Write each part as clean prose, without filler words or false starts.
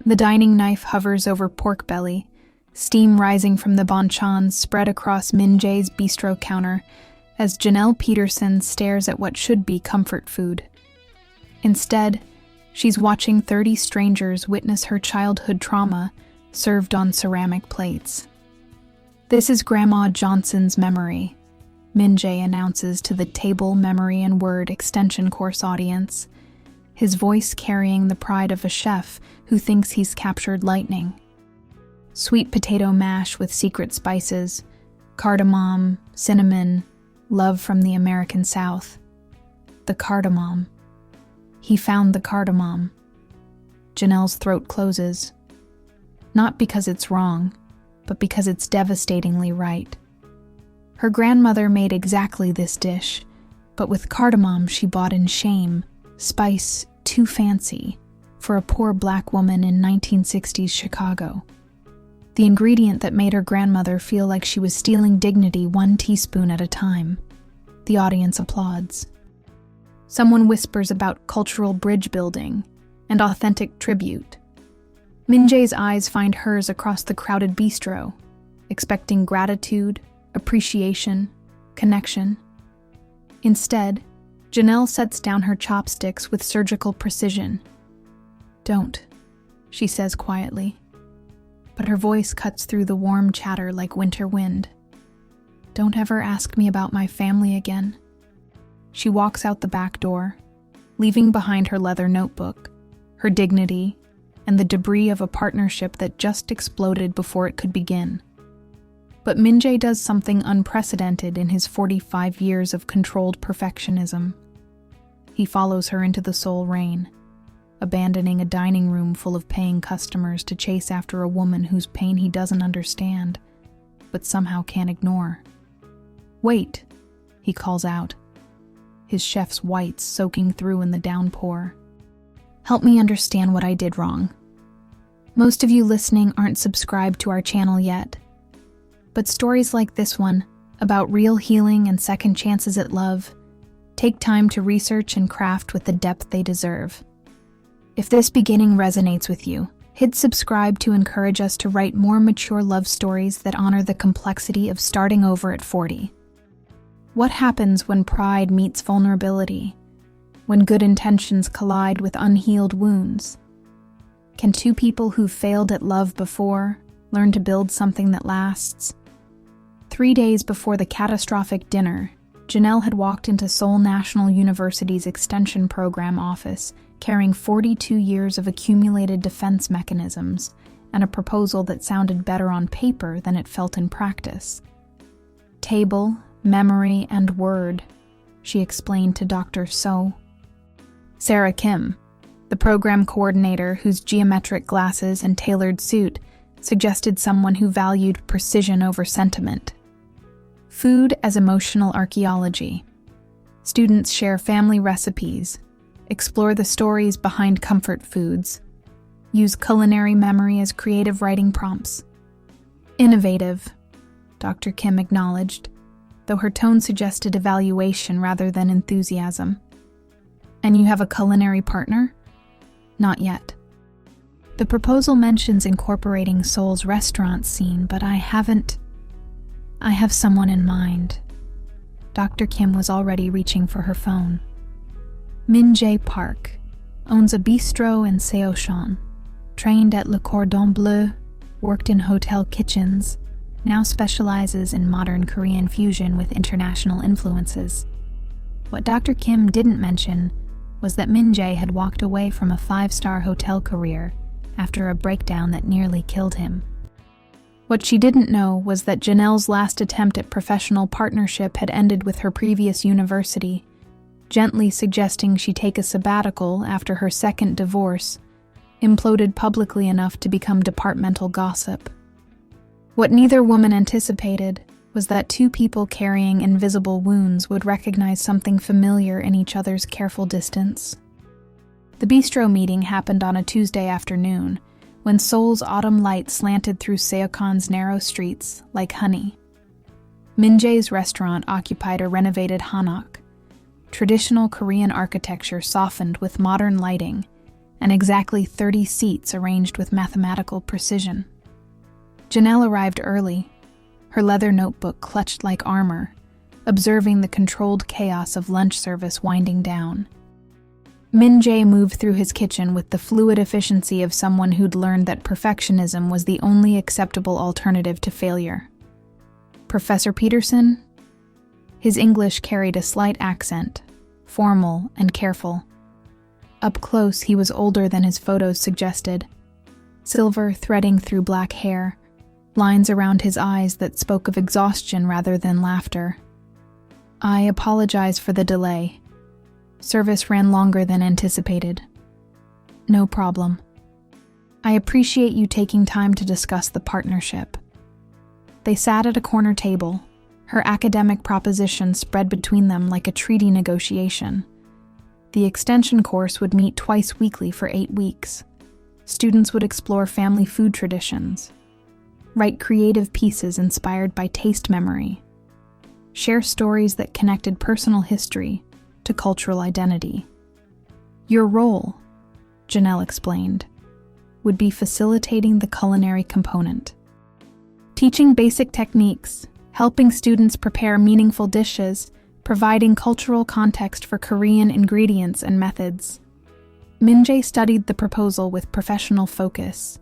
The dining knife hovers over pork belly, steam rising from the banchans spread across Min Jae's bistro counter as Janelle Peterson stares at what should be comfort food. Instead, she's watching 30 strangers witness her childhood trauma served on ceramic plates. "This is Grandma Johnson's memory," Min Jae announces to the Table, Memory, and Word extension course audience, his voice carrying the pride of a chef who thinks he's captured lightning. Sweet potato mash with secret spices, cardamom, cinnamon, love from the American South. The cardamom. He found the cardamom. Janelle's throat closes. Not because it's wrong, but because it's devastatingly right. Her grandmother made exactly this dish, but with cardamom she bought in shame, spice too fancy, for a poor black woman in 1960s Chicago. The ingredient that made her grandmother feel like she was stealing dignity 1 teaspoon at a time. The audience applauds. Someone whispers about cultural bridge building and authentic tribute. Min Jae's eyes find hers across the crowded bistro, expecting gratitude, appreciation, connection. Instead, Janelle sets down her chopsticks with surgical precision. "Don't," she says quietly, but her voice cuts through the warm chatter like winter wind. "Don't ever ask me about my family again." She walks out the back door, leaving behind her leather notebook, her dignity, and the debris of a partnership that just exploded before it could begin. But Min Jae does something unprecedented in his 45 years of controlled perfectionism. He follows her into the Seoul rain, abandoning a dining room full of paying customers to chase after a woman whose pain he doesn't understand, but somehow can't ignore. "Wait," he calls out, his chef's whites soaking through in the downpour. "Help me understand what I did wrong. Most of you listening aren't subscribed to our channel yet, but stories like this one, about real healing and second chances at love, take time to research and craft with the depth they deserve. If this beginning resonates with you, hit subscribe to encourage us to write more mature love stories that honor the complexity of starting over at 40. What happens when pride meets vulnerability? When good intentions collide with unhealed wounds? Can two people who've failed at love before learn to build something that lasts? 3 days before the catastrophic dinner, Janelle had walked into Seoul National University's Extension Program office carrying 42 years of accumulated defense mechanisms and a proposal that sounded better on paper than it felt in practice. "Table, Memory, and Word," she explained to Dr. Soh. Sarah Kim, the program coordinator whose geometric glasses and tailored suit suggested someone who valued precision over sentiment. Food as emotional archaeology. Students share family recipes, explore the stories behind comfort foods, use culinary memory as creative writing prompts. Innovative, Dr. Kim acknowledged, though her tone suggested evaluation rather than enthusiasm. "And you have a culinary partner?" "Not yet. The proposal mentions incorporating Seoul's restaurant scene, but I have someone in mind." Dr. Kim was already reaching for her phone. Min Jae Park owns a bistro in Seocheon, trained at Le Cordon Bleu, worked in hotel kitchens, now specializes in modern Korean fusion with international influences. What Dr. Kim didn't mention was that Min Jae had walked away from a 5-star hotel career after a breakdown that nearly killed him. What she didn't know was that Janelle's last attempt at professional partnership had ended with her previous university, gently suggesting she take a sabbatical after her second divorce imploded publicly enough to become departmental gossip. What neither woman anticipated was that two people carrying invisible wounds would recognize something familiar in each other's careful distance. The bistro meeting happened on a Tuesday afternoon, when Seoul's autumn light slanted through Seocheon's narrow streets like honey. Min Jae's restaurant occupied a renovated hanok, traditional Korean architecture softened with modern lighting, and exactly 30 seats arranged with mathematical precision. Janelle arrived early, her leather notebook clutched like armor, observing the controlled chaos of lunch service winding down. Min-jae moved through his kitchen with the fluid efficiency of someone who'd learned that perfectionism was the only acceptable alternative to failure. Professor Peterson? His English carried a slight accent, formal and careful. Up close, he was older than his photos suggested, silver threading through black hair, lines around his eyes that spoke of exhaustion rather than laughter. I apologize for the delay. Service ran longer than anticipated. No problem. I appreciate you taking time to discuss the partnership. They sat at a corner table, her academic proposition spread between them like a treaty negotiation. The extension course would meet twice weekly for 8 weeks. Students would explore family food traditions, write creative pieces inspired by taste memory, share stories that connected personal history to cultural identity. Your role, Janelle explained, would be facilitating the culinary component, teaching basic techniques, helping students prepare meaningful dishes, providing cultural context for Korean ingredients and methods. Min-jae studied the proposal with professional focus.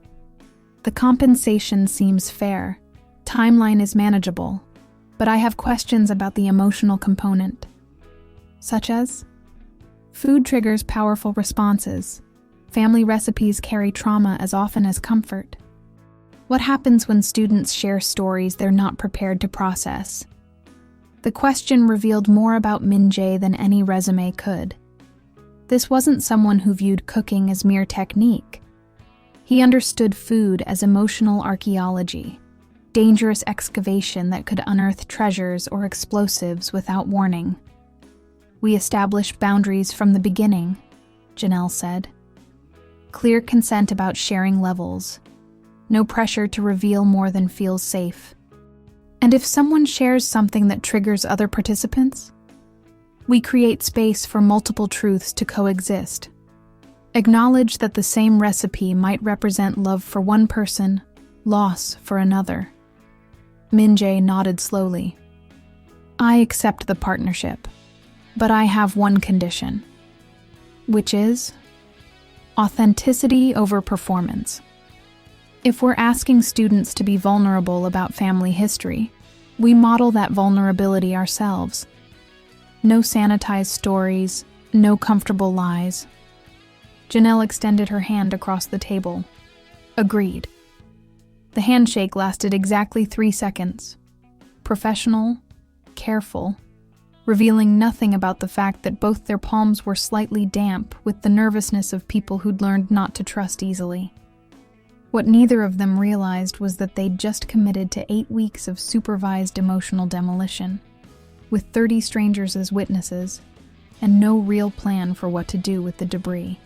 The compensation seems fair, timeline is manageable, but I have questions about the emotional component. Such as? Food triggers powerful responses. Family recipes carry trauma as often as comfort. What happens when students share stories they're not prepared to process? The question revealed more about Min-jae than any resume could. This wasn't someone who viewed cooking as mere technique. He understood food as emotional archaeology, dangerous excavation that could unearth treasures or explosives without warning. We established boundaries from the beginning, Janelle said. Clear consent about sharing levels. No pressure to reveal more than feels safe. And if someone shares something that triggers other participants, we create space for multiple truths to coexist. Acknowledge that the same recipe might represent love for one person, loss for another. Min-jae nodded slowly. I accept the partnership, but I have one condition, which is authenticity over performance. If we're asking students to be vulnerable about family history, we model that vulnerability ourselves. No sanitized stories, no comfortable lies. Janelle extended her hand across the table. Agreed. The handshake lasted exactly 3 seconds. Professional, careful, revealing nothing about the fact that both their palms were slightly damp with the nervousness of people who'd learned not to trust easily. What neither of them realized was that they'd just committed to 8 weeks of supervised emotional demolition, with 30 strangers as witnesses, and no real plan for what to do with the debris.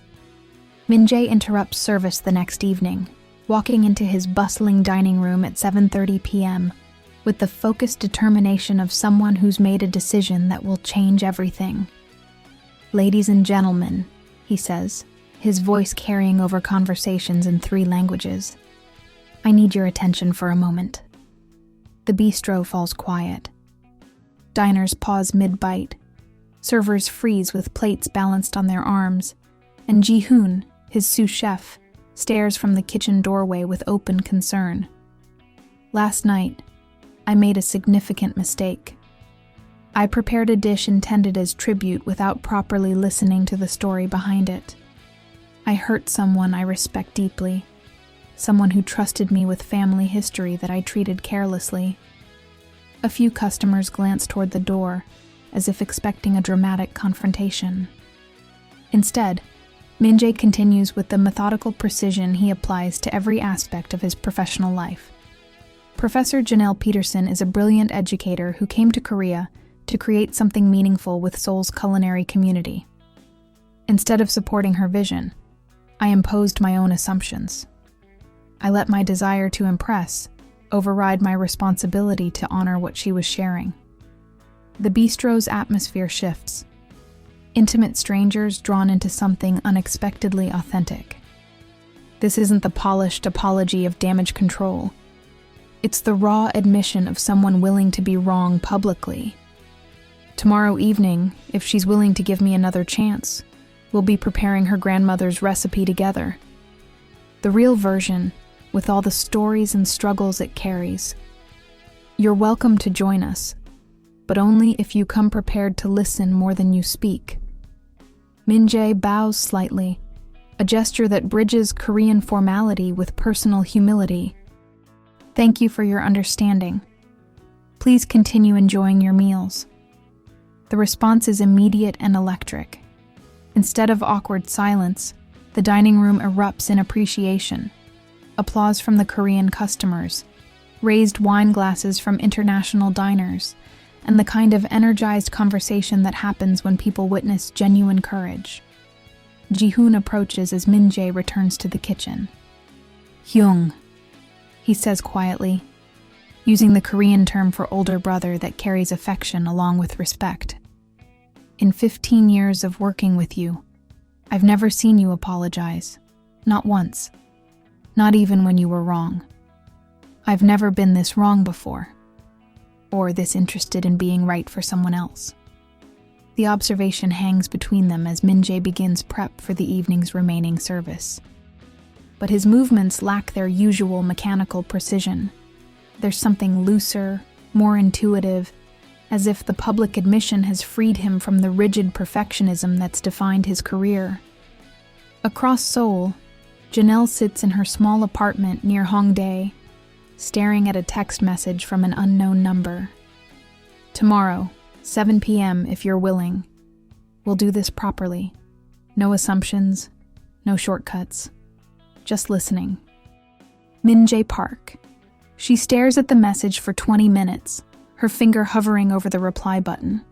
Min-jae interrupts service the next evening, walking into his bustling dining room at 7:30 p.m., with the focused determination of someone who's made a decision that will change everything. Ladies and gentlemen, he says, his voice carrying over conversations in 3 languages. I need your attention for a moment. The bistro falls quiet. Diners pause mid-bite. Servers freeze with plates balanced on their arms, and Ji-hoon, his sous chef, stares from the kitchen doorway with open concern. Last night, I made a significant mistake. I prepared a dish intended as tribute without properly listening to the story behind it. I hurt someone I respect deeply, someone who trusted me with family history that I treated carelessly. A few customers glance toward the door, as if expecting a dramatic confrontation. Instead, Min-jae continues with the methodical precision he applies to every aspect of his professional life. Professor Janelle Peterson is a brilliant educator who came to Korea to create something meaningful with Seoul's culinary community. Instead of supporting her vision, I imposed my own assumptions. I let my desire to impress override my responsibility to honor what she was sharing. The bistro's atmosphere shifts. Intimate strangers drawn into something unexpectedly authentic. This isn't the polished apology of damage control. It's the raw admission of someone willing to be wrong publicly. Tomorrow evening, if she's willing to give me another chance, we'll be preparing her grandmother's recipe together. The real version, with all the stories and struggles it carries. You're welcome to join us, but only if you come prepared to listen more than you speak. Min-jae bows slightly, a gesture that bridges Korean formality with personal humility. Thank you for your understanding. Please continue enjoying your meals. The response is immediate and electric. Instead of awkward silence, the dining room erupts in appreciation. Applause from the Korean customers, raised wine glasses from international diners, and the kind of energized conversation that happens when people witness genuine courage. Ji-hoon approaches as Min-jae returns to the kitchen. "Hyung," he says quietly, using the Korean term for older brother that carries affection along with respect. "In 15 years of working with you, I've never seen you apologize. Not once. Not even when you were wrong. I've never been this wrong before, or this interested in being right for someone else." The observation hangs between them as Min-jae begins prep for the evening's remaining service. But his movements lack their usual mechanical precision. There's something looser, more intuitive, as if the public admission has freed him from the rigid perfectionism that's defined his career. Across Seoul, Janelle sits in her small apartment near Hongdae, staring at a text message from an unknown number. "Tomorrow, 7 p.m. if you're willing. We'll do this properly. No assumptions, no shortcuts. Just listening." Min-jae Park. She stares at the message for 20 minutes, her finger hovering over the reply button.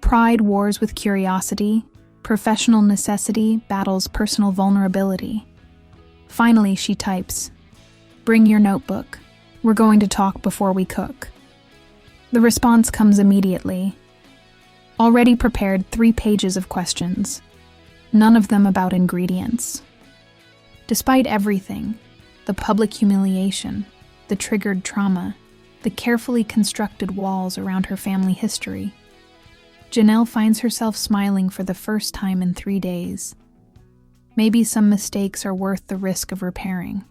Pride wars with curiosity, professional necessity battles personal vulnerability. Finally, she types, "Bring your notebook. We're going to talk before we cook." The response comes immediately. Already prepared 3 pages of questions, none of them about ingredients. Despite everything, the public humiliation, the triggered trauma, the carefully constructed walls around her family history, Janelle finds herself smiling for the first time in 3 days. Maybe some mistakes are worth the risk of repairing.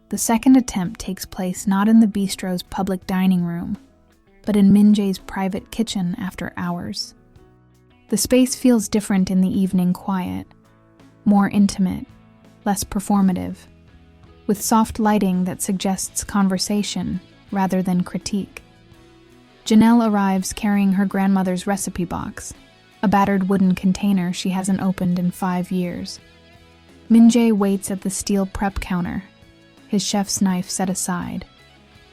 The second attempt takes place not in the bistro's public dining room, but in Min-jae's private kitchen after hours. The space feels different in the evening quiet, more intimate, less performative, with soft lighting that suggests conversation rather than critique. Janelle arrives carrying her grandmother's recipe box, a battered wooden container she hasn't opened in 5 years. Min-jae waits at the steel prep counter, his chef's knife set aside,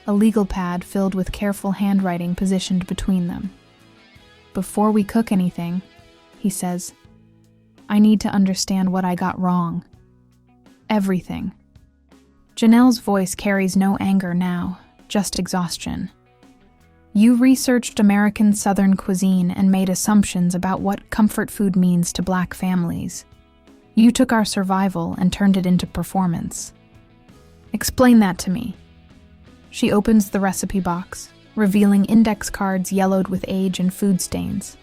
a legal pad filled with careful handwriting positioned between them. "Before we cook anything," he says, "I need to understand what I got wrong. Everything." Janelle's voice carries no anger now, just exhaustion. "You researched American Southern cuisine and made assumptions about what comfort food means to Black families. You took our survival and turned it into performance. Explain that to me." She opens the recipe box, revealing index cards yellowed with age and food stains.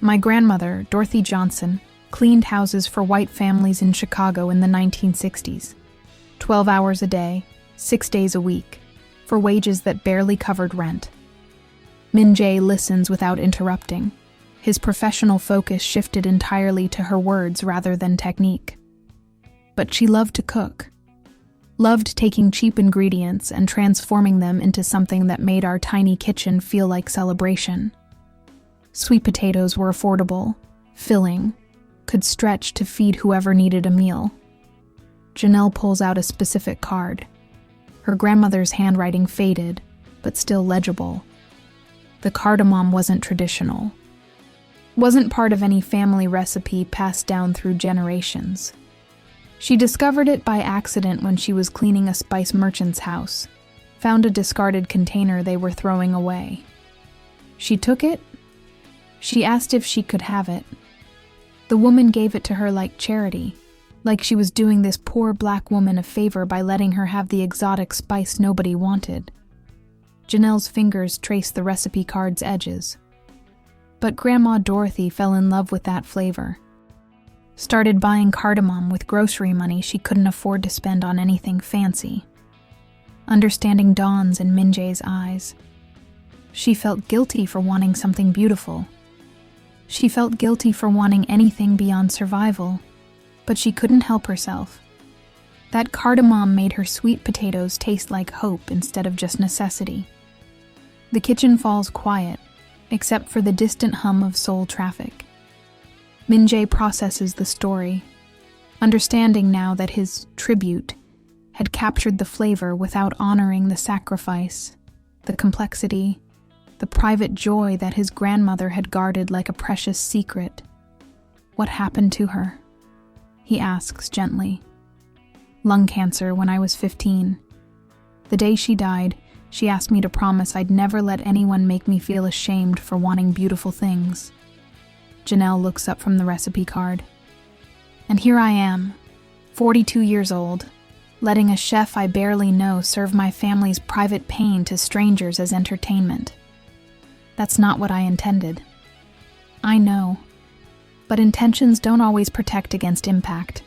"My grandmother, Dorothy Johnson, cleaned houses for white families in Chicago in the 1960s. 12 hours a day, 6 days a week, for wages that barely covered rent." Min-jae listens without interrupting. His professional focus shifted entirely to her words rather than technique. But she loved to cook. Loved taking cheap ingredients and transforming them into something that made our tiny kitchen feel like celebration. Sweet potatoes were affordable, filling, could stretch to feed whoever needed a meal. Janelle pulls out a specific card. Her grandmother's handwriting faded, but still legible. The cardamom wasn't traditional. Wasn't part of any family recipe passed down through generations. She discovered it by accident when she was cleaning a spice merchant's house, found a discarded container they were throwing away. She took it, She asked if she could have it. The woman gave it to her like charity, like she was doing this poor black woman a favor by letting her have the exotic spice nobody wanted. Janelle's fingers traced the recipe card's edges. But Grandma Dorothy fell in love with that flavor. Started buying cardamom with grocery money she couldn't afford to spend on anything fancy. Understanding dawns in Min-jae's eyes. She felt guilty for wanting something beautiful. She felt guilty for wanting anything beyond survival, but she couldn't help herself. That cardamom made her sweet potatoes taste like hope instead of just necessity. The kitchen falls quiet, except for the distant hum of Seoul traffic. Min-jae processes the story, understanding now that his tribute had captured the flavor without honoring the sacrifice, the complexity, the private joy that his grandmother had guarded like a precious secret. What happened to her? He asks gently. Lung cancer when I was 15. The day she died, she asked me to promise I'd never let anyone make me feel ashamed for wanting beautiful things. Janelle looks up from the recipe card. And here I am, 42 years old, letting a chef I barely know serve my family's private pain to strangers as entertainment. That's not what I intended. I know, but intentions don't always protect against impact.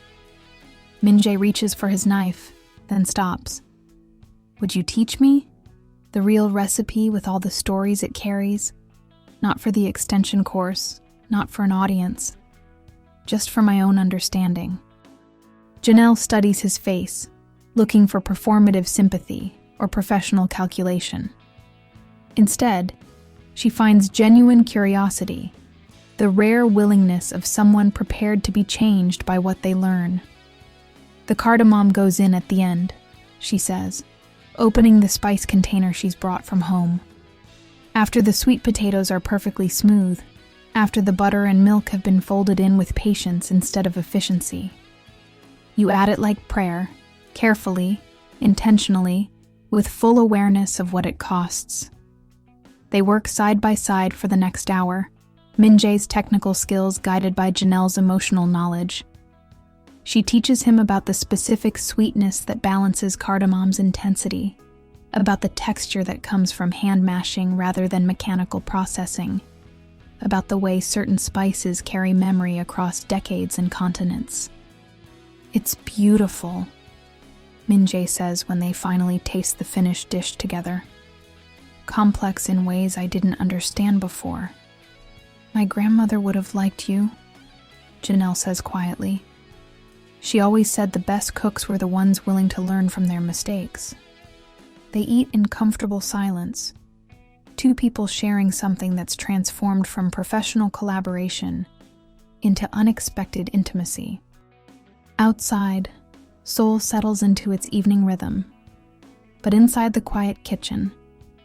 Min-jae reaches for his knife, then stops. Would you teach me? The real recipe with all the stories it carries? Not for the extension course, not for an audience, just for my own understanding. Janelle studies his face, looking for performative sympathy or professional calculation. Instead, she finds genuine curiosity, the rare willingness of someone prepared to be changed by what they learn. The cardamom goes in at the end, she says, opening the spice container she's brought from home. After the sweet potatoes are perfectly smooth, after the butter and milk have been folded in with patience instead of efficiency. You add it like prayer, carefully, intentionally, with full awareness of what it costs. They work side by side for the next hour, Min-jae's technical skills guided by Janelle's emotional knowledge. She teaches him about the specific sweetness that balances cardamom's intensity, about the texture that comes from hand mashing rather than mechanical processing, about the way certain spices carry memory across decades and continents. It's beautiful, Min-jae says when they finally taste the finished dish together. Complex in ways I didn't understand before. My grandmother would have liked you, Janelle says quietly. She always said the best cooks were the ones willing to learn from their mistakes. They eat in comfortable silence, two people sharing something that's transformed from professional collaboration into unexpected intimacy. Outside, Seoul settles into its evening rhythm. But inside the quiet kitchen,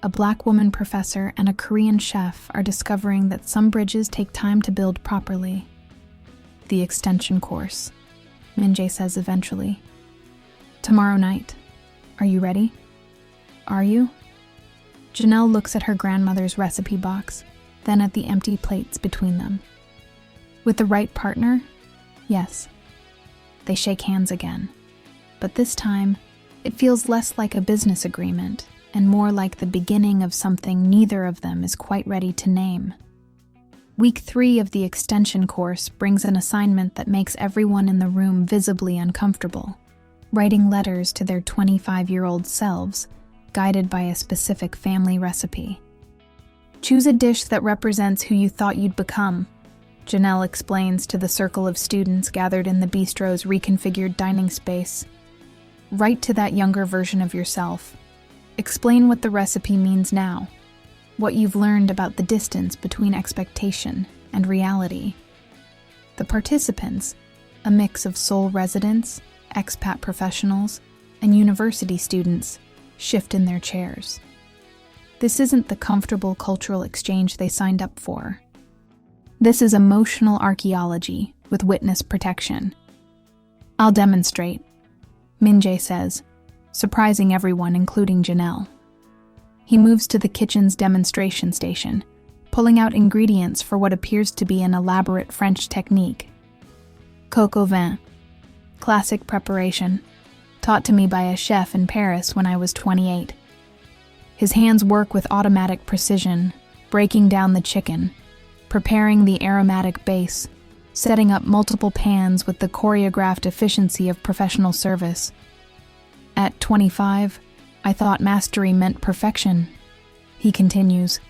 a black woman professor and a Korean chef are discovering that some bridges take time to build properly. The extension course, Min-jae says eventually. Tomorrow night. Are you ready? Are you? Janelle looks at her grandmother's recipe box, then at the empty plates between them. With the right partner? Yes. They shake hands again. But this time, it feels less like a business agreement and more like the beginning of something neither of them is quite ready to name. Week 3 of the extension course brings an assignment that makes everyone in the room visibly uncomfortable, writing letters to their 25-year-old selves, guided by a specific family recipe. Choose a dish that represents who you thought you'd become, Janelle explains to the circle of students gathered in the bistro's reconfigured dining space. Write to that younger version of yourself. Explain what the recipe means now, what you've learned about the distance between expectation and reality. The participants, a mix of Seoul residents, expat professionals, and university students, shift in their chairs. This isn't the comfortable cultural exchange they signed up for. This is emotional archaeology with witness protection. I'll demonstrate, Min-jae says, surprising everyone, including Janelle. He moves to the kitchen's demonstration station, pulling out ingredients for what appears to be an elaborate French technique. Coq au vin, classic preparation, taught to me by a chef in Paris when I was 28. His hands work with automatic precision, breaking down the chicken, preparing the aromatic base, setting up multiple pans with the choreographed efficiency of professional service. At 25, I thought mastery meant perfection, he continues,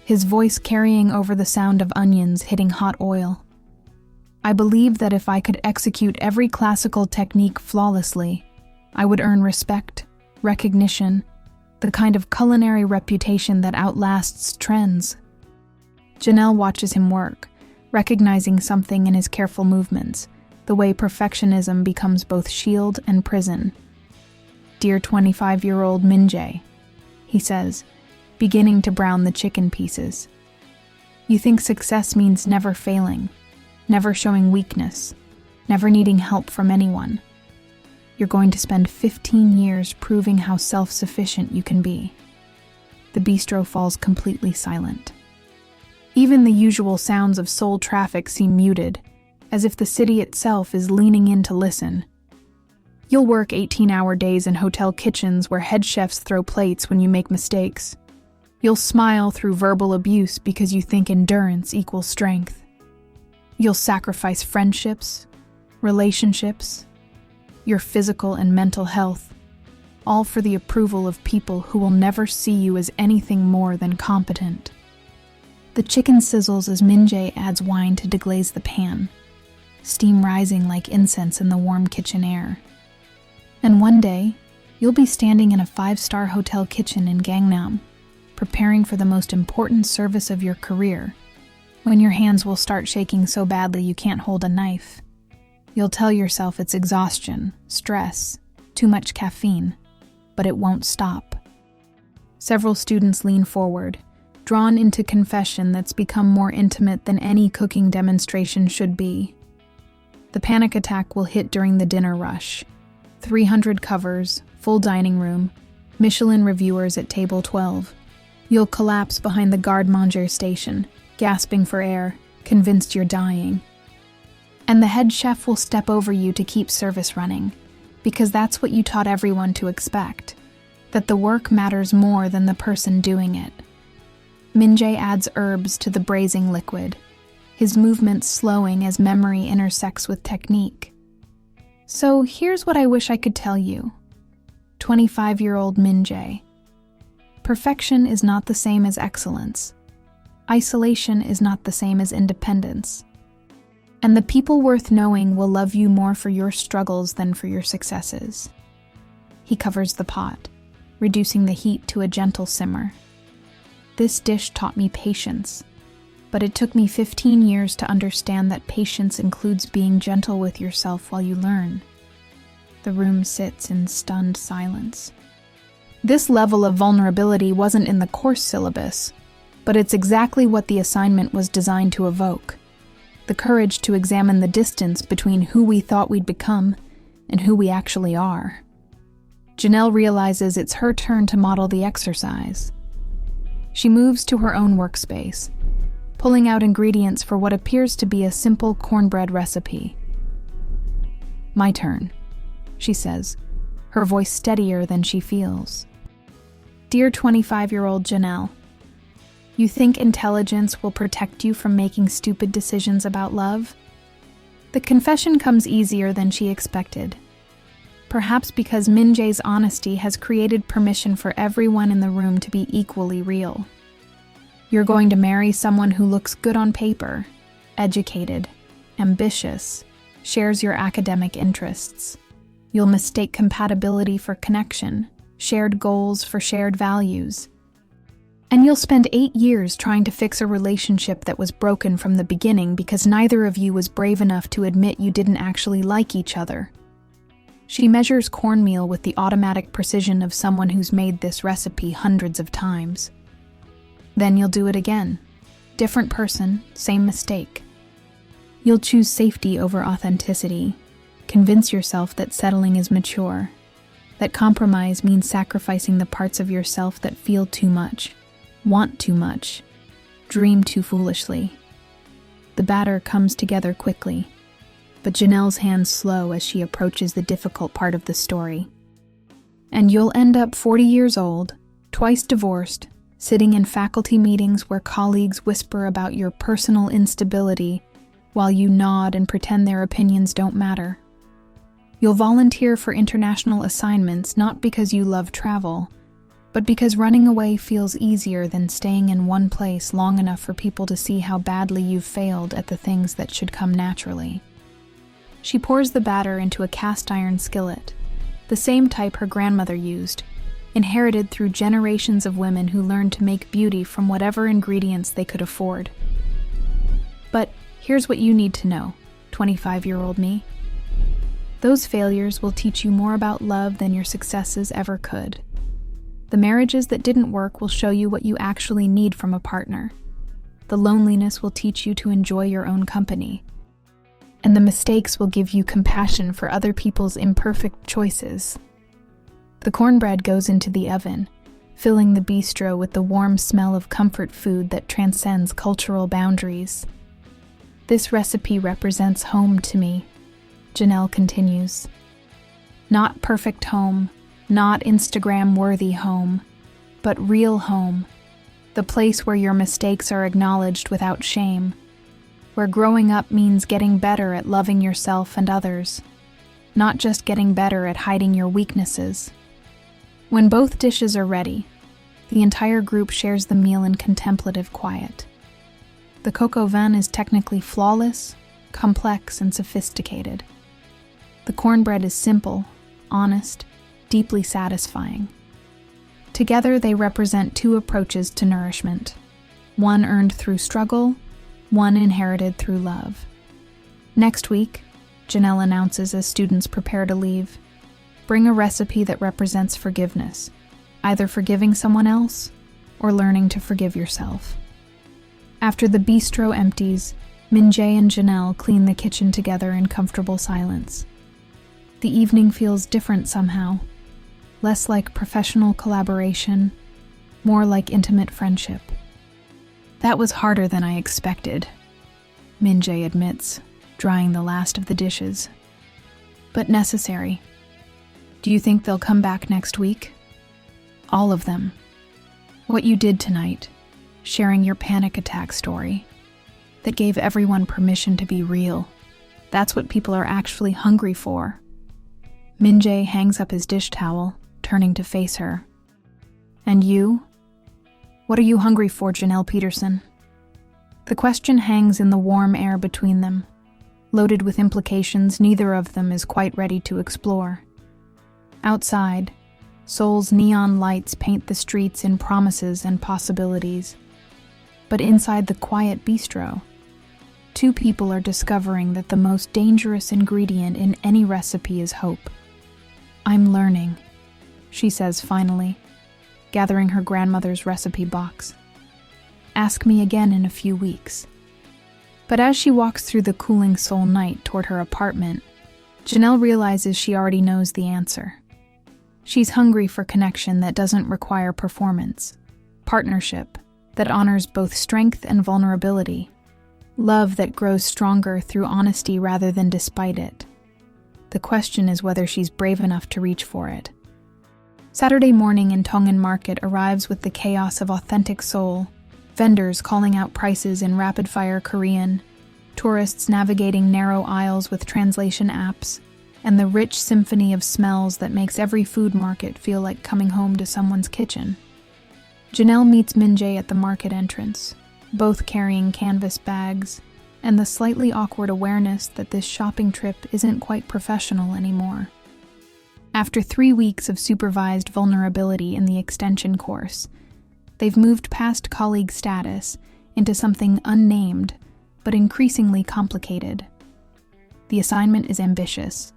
his voice carrying over the sound of onions hitting hot oil. I believed that if I could execute every classical technique flawlessly, I would earn respect, recognition, the kind of culinary reputation that outlasts trends. Janelle watches him work, recognizing something in his careful movements, the way perfectionism becomes both shield and prison. "Dear 25-year-old Min-jae," he says, beginning to brown the chicken pieces. "You think success means never failing, never showing weakness, never needing help from anyone. You're going to spend 15 years proving how self-sufficient you can be." The bistro falls completely silent. Even the usual sounds of Seoul traffic seem muted, as if the city itself is leaning in to listen. You'll work 18-hour days in hotel kitchens where head chefs throw plates when you make mistakes. You'll smile through verbal abuse because you think endurance equals strength. You'll sacrifice friendships, relationships, your physical and mental health, all for the approval of people who will never see you as anything more than competent. The chicken sizzles as Min-jae adds wine to deglaze the pan, steam rising like incense in the warm kitchen air. And one day, you'll be standing in a 5-star hotel kitchen in Gangnam, preparing for the most important service of your career, when your hands will start shaking so badly you can't hold a knife. You'll tell yourself it's exhaustion, stress, too much caffeine, but it won't stop. Several students lean forward, drawn into confession that's become more intimate than any cooking demonstration should be. The panic attack will hit during the dinner rush. 300 covers, full dining room, Michelin reviewers at table 12. You'll collapse behind the garde-manger station, gasping for air, convinced you're dying. And the head chef will step over you to keep service running, because that's what you taught everyone to expect, that the work matters more than the person doing it. Min-jae adds herbs to the braising liquid, his movements slowing as memory intersects with technique. So here's what I wish I could tell you, 25-year-old Min-jae. Perfection is not the same as excellence. Isolation is not the same as independence. And the people worth knowing will love you more for your struggles than for your successes. He covers the pot, reducing the heat to a gentle simmer. This dish taught me patience, but it took me 15 years to understand that patience includes being gentle with yourself while you learn. The room sits in stunned silence. This level of vulnerability wasn't in the course syllabus, but it's exactly what the assignment was designed to evoke. The courage to examine the distance between who we thought we'd become and who we actually are. Janelle realizes it's her turn to model the exercise. She moves to her own workspace, pulling out ingredients for what appears to be a simple cornbread recipe. "My turn," she says, her voice steadier than she feels. "Dear 25-year-old Janelle, you think intelligence will protect you from making stupid decisions about love?" The confession comes easier than she expected. Perhaps because Min-jae's honesty has created permission for everyone in the room to be equally real. You're going to marry someone who looks good on paper, educated, ambitious, shares your academic interests. You'll mistake compatibility for connection, shared goals for shared values. And you'll spend 8 years trying to fix a relationship that was broken from the beginning because neither of you was brave enough to admit you didn't actually like each other. She measures cornmeal with the automatic precision of someone who's made this recipe hundreds of times. Then you'll do it again. Different person, same mistake. You'll choose safety over authenticity. Convince yourself that settling is mature, that compromise means sacrificing the parts of yourself that feel too much, want too much, dream too foolishly. The batter comes together quickly, but Janelle's hands slow as she approaches the difficult part of the story. And you'll end up 40 years old, twice divorced, sitting in faculty meetings where colleagues whisper about your personal instability while you nod and pretend their opinions don't matter. You'll volunteer for international assignments not because you love travel, but because running away feels easier than staying in one place long enough for people to see how badly you've failed at the things that should come naturally. She pours the batter into a cast-iron skillet, the same type her grandmother used, inherited through generations of women who learned to make beauty from whatever ingredients they could afford. But here's what you need to know, 25-year-old me. Those failures will teach you more about love than your successes ever could. The marriages that didn't work will show you what you actually need from a partner. The loneliness will teach you to enjoy your own company. And the mistakes will give you compassion for other people's imperfect choices. The cornbread goes into the oven, filling the bistro with the warm smell of comfort food that transcends cultural boundaries. This recipe represents home to me, Janelle continues. Not perfect home, not Instagram-worthy home, but real home. The place where your mistakes are acknowledged without shame. Where growing up means getting better at loving yourself and others, not just getting better at hiding your weaknesses. When both dishes are ready, the entire group shares the meal in contemplative quiet. The coq au vin is technically flawless, complex, and sophisticated. The cornbread is simple, honest, deeply satisfying. Together they represent two approaches to nourishment, one earned through struggle, one inherited through love. Next week, Janelle announces as students prepare to leave, bring a recipe that represents forgiveness, either forgiving someone else or learning to forgive yourself. After the bistro empties, Min-jae and Janelle clean the kitchen together in comfortable silence. The evening feels different somehow, less like professional collaboration, more like intimate friendship. That was harder than I expected, Min-jae admits, drying the last of the dishes. But necessary. Do you think they'll come back next week? All of them. What you did tonight, sharing your panic attack story, that gave everyone permission to be real. That's what people are actually hungry for. Min-jae hangs up his dish towel, turning to face her. And you? What are you hungry for, Janelle Peterson? The question hangs in the warm air between them, loaded with implications neither of them is quite ready to explore. Outside, Seoul's neon lights paint the streets in promises and possibilities. But inside the quiet bistro, two people are discovering that the most dangerous ingredient in any recipe is hope. I'm learning, she says finally, gathering her grandmother's recipe box. Ask me again in a few weeks. But as she walks through the cooling Seoul night toward her apartment, Janelle realizes she already knows the answer. She's hungry for connection that doesn't require performance, partnership that honors both strength and vulnerability, love that grows stronger through honesty rather than despite it. The question is whether she's brave enough to reach for it. Saturday morning in Tongan Market arrives with the chaos of authentic Seoul, vendors calling out prices in rapid-fire Korean, tourists navigating narrow aisles with translation apps, and the rich symphony of smells that makes every food market feel like coming home to someone's kitchen. Janelle meets Min-jae at the market entrance, both carrying canvas bags, and the slightly awkward awareness that this shopping trip isn't quite professional anymore. After 3 weeks of supervised vulnerability in the extension course, they've moved past colleague status into something unnamed, but increasingly complicated. The assignment is ambitious,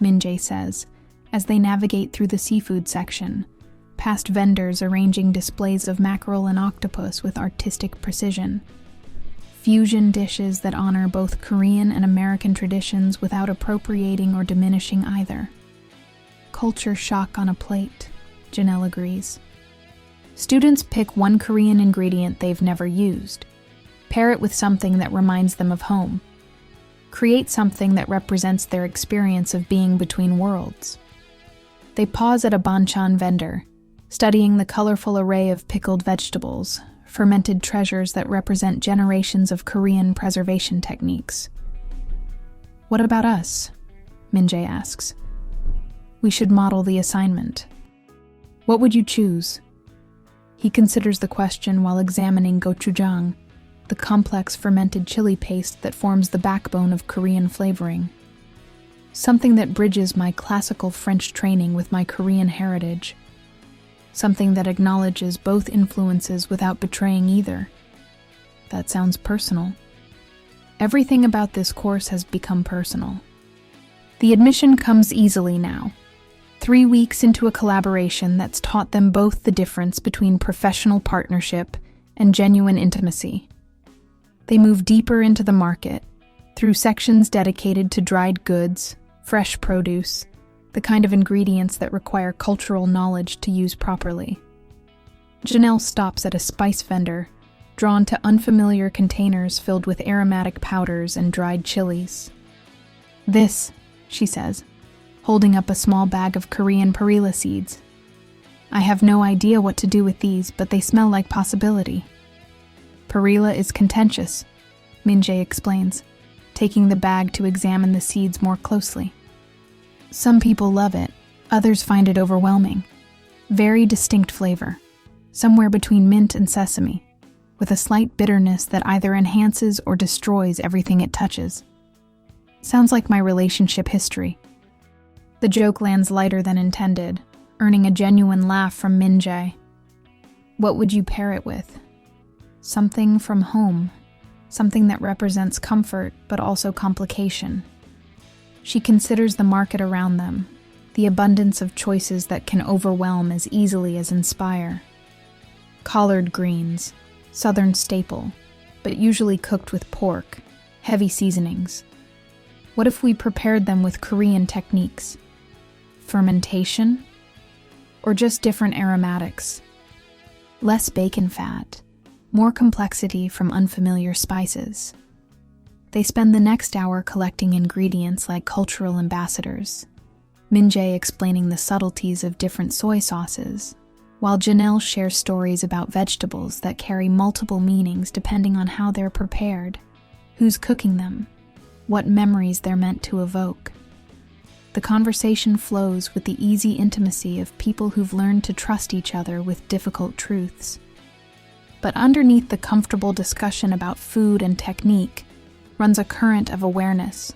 Min-jae says, as they navigate through the seafood section, past vendors arranging displays of mackerel and octopus with artistic precision. Fusion dishes that honor both Korean and American traditions without appropriating or diminishing either. Culture shock on a plate, Janelle agrees. Students pick one Korean ingredient they've never used, Pair it with something that reminds them of home. Create something that represents their experience of being between worlds. They pause at a banchan vendor, studying the colorful array of pickled vegetables, fermented treasures that represent generations of Korean preservation techniques. "What about us?" Min-jae asks. "We should model the assignment. What would you choose?" He considers the question while examining gochujang, the complex fermented chili paste that forms the backbone of Korean flavoring. Something that bridges my classical French training with my Korean heritage. Something that acknowledges both influences without betraying either. That sounds personal. Everything about this course has become personal. The admission comes easily now. 3 weeks into a collaboration that's taught them both the difference between professional partnership and genuine intimacy. They move deeper into the market, through sections dedicated to dried goods, fresh produce, the kind of ingredients that require cultural knowledge to use properly. Janelle stops at a spice vendor, drawn to unfamiliar containers filled with aromatic powders and dried chilies. "This," she says, holding up a small bag of Korean perilla seeds. "I have no idea what to do with these, but they smell like possibility." "Perilla is contentious," Min-jae explains, taking the bag to examine the seeds more closely. "Some people love it, others find it overwhelming. Very distinct flavor, somewhere between mint and sesame, with a slight bitterness that either enhances or destroys everything it touches. Sounds like my relationship history." The joke lands lighter than intended, earning a genuine laugh from Min-jae. "What would you pair it with?" "Something from home, something that represents comfort but also complication." She considers the market around them, the abundance of choices that can overwhelm as easily as inspire. Collard greens, southern staple, but usually cooked with pork, heavy seasonings. What if we prepared them with Korean techniques? Fermentation? Or just different aromatics? Less bacon fat, more complexity from unfamiliar spices. They spend the next hour collecting ingredients like cultural ambassadors, Min-jae explaining the subtleties of different soy sauces, while Janelle shares stories about vegetables that carry multiple meanings depending on how they're prepared, who's cooking them, what memories they're meant to evoke. The conversation flows with the easy intimacy of people who've learned to trust each other with difficult truths. But underneath the comfortable discussion about food and technique runs a current of awareness.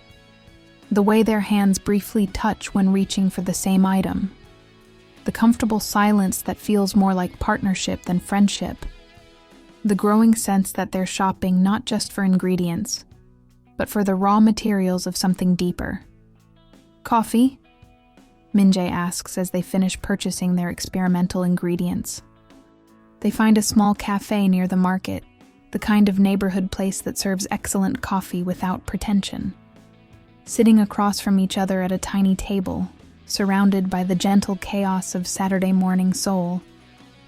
The way their hands briefly touch when reaching for the same item. The comfortable silence that feels more like partnership than friendship. The growing sense that they're shopping not just for ingredients, but for the raw materials of something deeper. "Coffee?" Min-jae asks as they finish purchasing their experimental ingredients. They find a small cafe near the market, the kind of neighborhood place that serves excellent coffee without pretension. Sitting across from each other at a tiny table, surrounded by the gentle chaos of Saturday morning Seoul,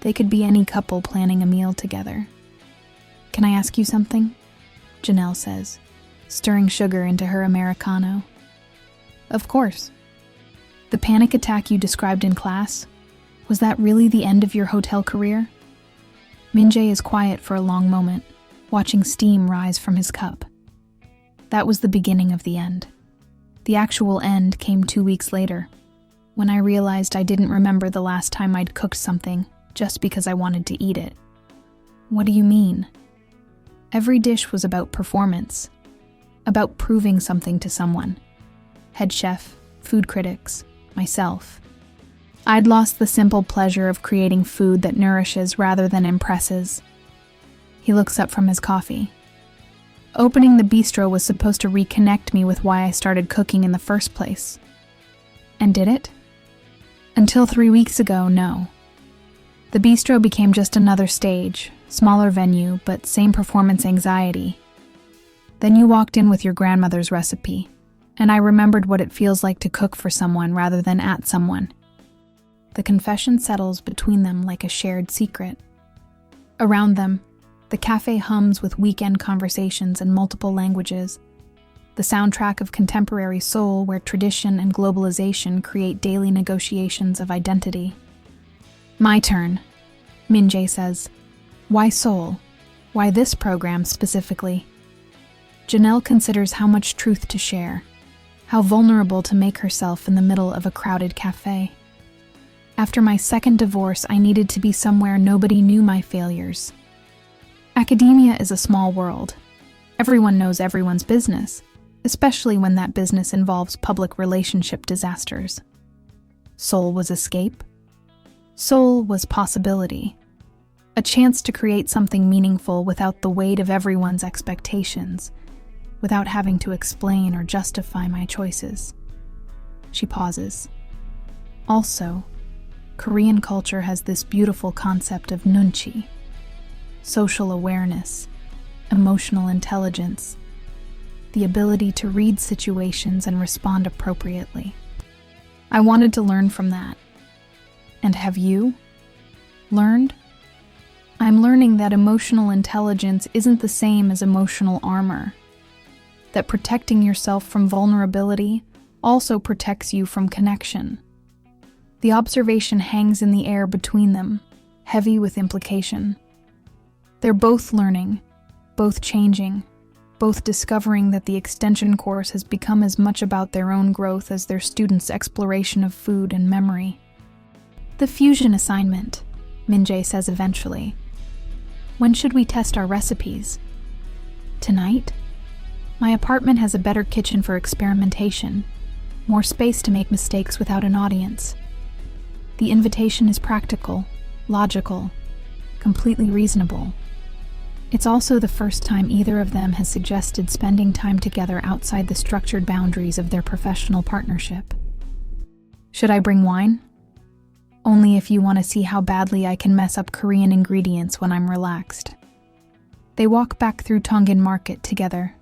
they could be any couple planning a meal together. "Can I ask you something?" Janelle says, stirring sugar into her Americano. "Of course." "The panic attack you described in class, was that really the end of your hotel career?" Min-jae is quiet for a long moment, watching steam rise from his cup. "That was the beginning of the end. The actual end came 2 weeks later, when I realized I didn't remember the last time I'd cooked something just because I wanted to eat it." "What do you mean?" "Every dish was about performance, about proving something to someone. Head chef, food critics, myself. I'd lost the simple pleasure of creating food that nourishes rather than impresses." He looks up from his coffee. "Opening the bistro was supposed to reconnect me with why I started cooking in the first place." "And did it?" "Until 3 weeks ago, no. The bistro became just another stage, smaller venue, but same performance anxiety. Then you walked in with your grandmother's recipe, and I remembered what it feels like to cook for someone rather than at someone." The confession settles between them like a shared secret. Around them, The cafe hums with weekend conversations in multiple languages, the soundtrack of contemporary Seoul where tradition and globalization create daily negotiations of identity. My turn, Min-jae says. Why Seoul? Why this program specifically? Janelle considers how much truth to share, how vulnerable to make herself in the middle of a crowded cafe. After my second divorce, I needed to be somewhere nobody knew my failures. Academia is a small world. Everyone knows everyone's business, especially when that business involves public relationship disasters. Seoul was escape. Seoul was possibility. A chance to create something meaningful without the weight of everyone's expectations, without having to explain or justify my choices. She pauses. Also, Korean culture has this beautiful concept of nunchi, social awareness, emotional intelligence, the ability to read situations and respond appropriately. I wanted to learn from that. And have you learned? I'm learning that emotional intelligence isn't the same as emotional armor, that protecting yourself from vulnerability also protects you from connection. The observation hangs in the air between them, heavy with implication. They're both learning, both changing, both discovering that the extension course has become as much about their own growth as their students' exploration of food and memory. The fusion assignment, Min-jae says eventually. When should we test our recipes? Tonight? My apartment has a better kitchen for experimentation, more space to make mistakes without an audience. The invitation is practical, logical, completely reasonable. It's also the first time either of them has suggested spending time together outside the structured boundaries of their professional partnership. Should I bring wine? Only if you want to see how badly I can mess up Korean ingredients when I'm relaxed. They walk back through Tongan Market together,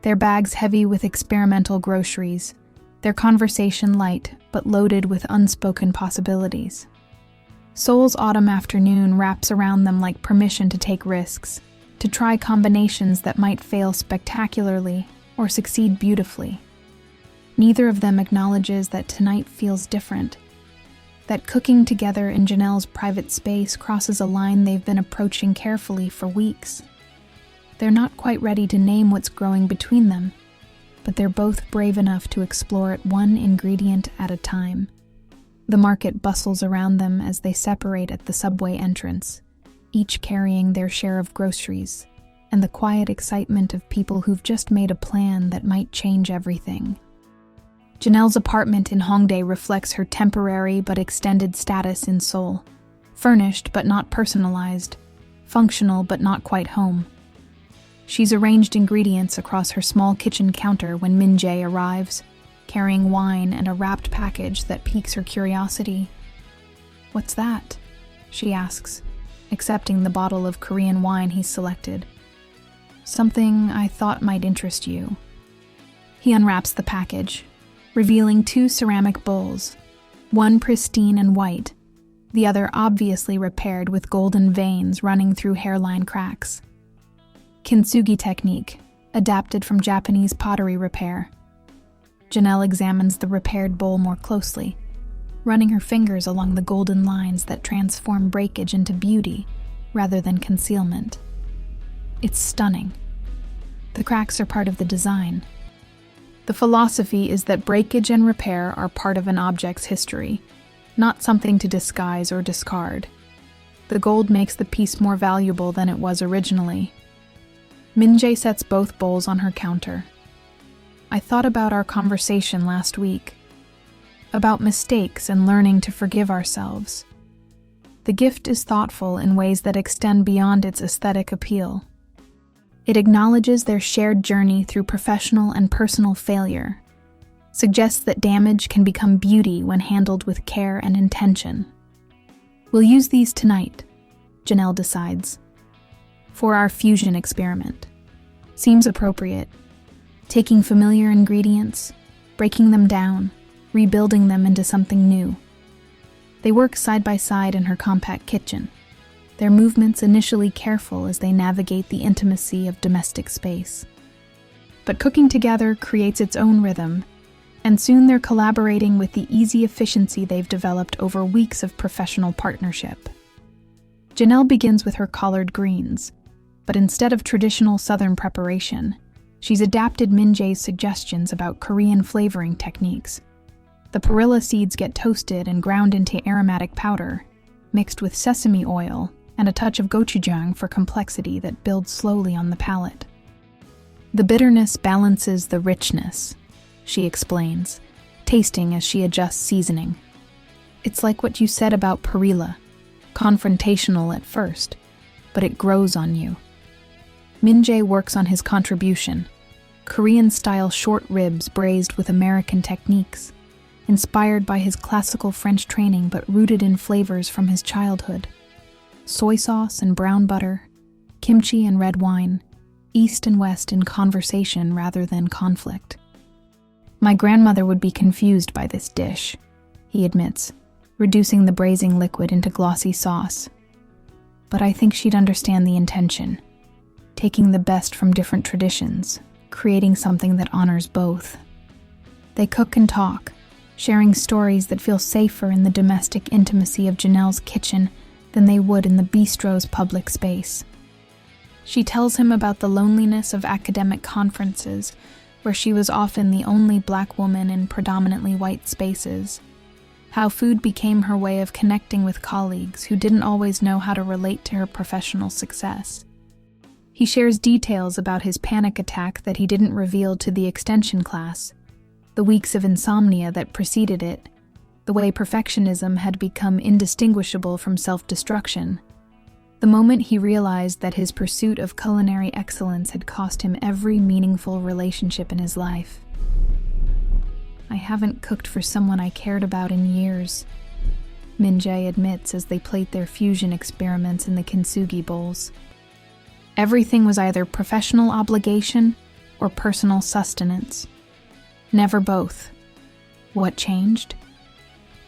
their bags heavy with experimental groceries, their conversation light but loaded with unspoken possibilities. Seoul's autumn afternoon wraps around them like permission to take risks, to try combinations that might fail spectacularly or succeed beautifully. Neither of them acknowledges that tonight feels different, that cooking together in Janelle's private space crosses a line they've been approaching carefully for weeks. They're not quite ready to name what's growing between them, but they're both brave enough to explore it one ingredient at a time. The market bustles around them as they separate at the subway entrance, each carrying their share of groceries, and the quiet excitement of people who've just made a plan that might change everything. Janelle's apartment in Hongdae reflects her temporary but extended status in Seoul. Furnished but not personalized, functional but not quite home. She's arranged ingredients across her small kitchen counter when Min-jae arrives, carrying wine and a wrapped package that piques her curiosity. "What's that?" she asks, accepting the bottle of Korean wine he's selected. "Something I thought might interest you." He unwraps the package, revealing 2 ceramic bowls, one pristine and white, the other obviously repaired with golden veins running through hairline cracks. Kintsugi technique, adapted from Japanese pottery repair. Janelle examines the repaired bowl more closely, running her fingers along the golden lines that transform breakage into beauty rather than concealment. It's stunning. The cracks are part of the design. The philosophy is that breakage and repair are part of an object's history, not something to disguise or discard. The gold makes the piece more valuable than it was originally. Min-jae sets both bowls on her counter. I thought about our conversation last week, about mistakes and learning to forgive ourselves. The gift is thoughtful in ways that extend beyond its aesthetic appeal. It acknowledges their shared journey through professional and personal failure, suggests that damage can become beauty when handled with care and intention. We'll use these tonight, Janelle decides, for our fusion experiment. Seems appropriate. Taking familiar ingredients, breaking them down, rebuilding them into something new. They work side by side in her compact kitchen, their movements initially careful as they navigate the intimacy of domestic space. But cooking together creates its own rhythm, and soon they're collaborating with the easy efficiency they've developed over weeks of professional partnership. Janelle begins with her collard greens, but instead of traditional Southern preparation, she's adapted Min-jae's suggestions about Korean flavoring techniques. The perilla seeds get toasted and ground into aromatic powder, mixed with sesame oil and a touch of gochujang for complexity that builds slowly on the palate. The bitterness balances the richness, she explains, tasting as she adjusts seasoning. It's like what you said about perilla, confrontational at first, but it grows on you. Min-jae works on his contribution, Korean-style short ribs braised with American techniques, inspired by his classical French training but rooted in flavors from his childhood. Soy sauce and brown butter, kimchi and red wine, East and West in conversation rather than conflict. My grandmother would be confused by this dish, he admits, reducing the braising liquid into glossy sauce. But I think she'd understand the intention, taking the best from different traditions, creating something that honors both. They cook and talk, sharing stories that feel safer in the domestic intimacy of Janelle's kitchen than they would in the bistro's public space. She tells him about the loneliness of academic conferences, where she was often the only Black woman in predominantly white spaces, how food became her way of connecting with colleagues who didn't always know how to relate to her professional success. He shares details about his panic attack that he didn't reveal to the extension class, the weeks of insomnia that preceded it, the way perfectionism had become indistinguishable from self-destruction, the moment he realized that his pursuit of culinary excellence had cost him every meaningful relationship in his life. I haven't cooked for someone I cared about in years, Min-jae admits as they plate their fusion experiments in the kintsugi bowls. Everything was either professional obligation or personal sustenance. Never both. What changed?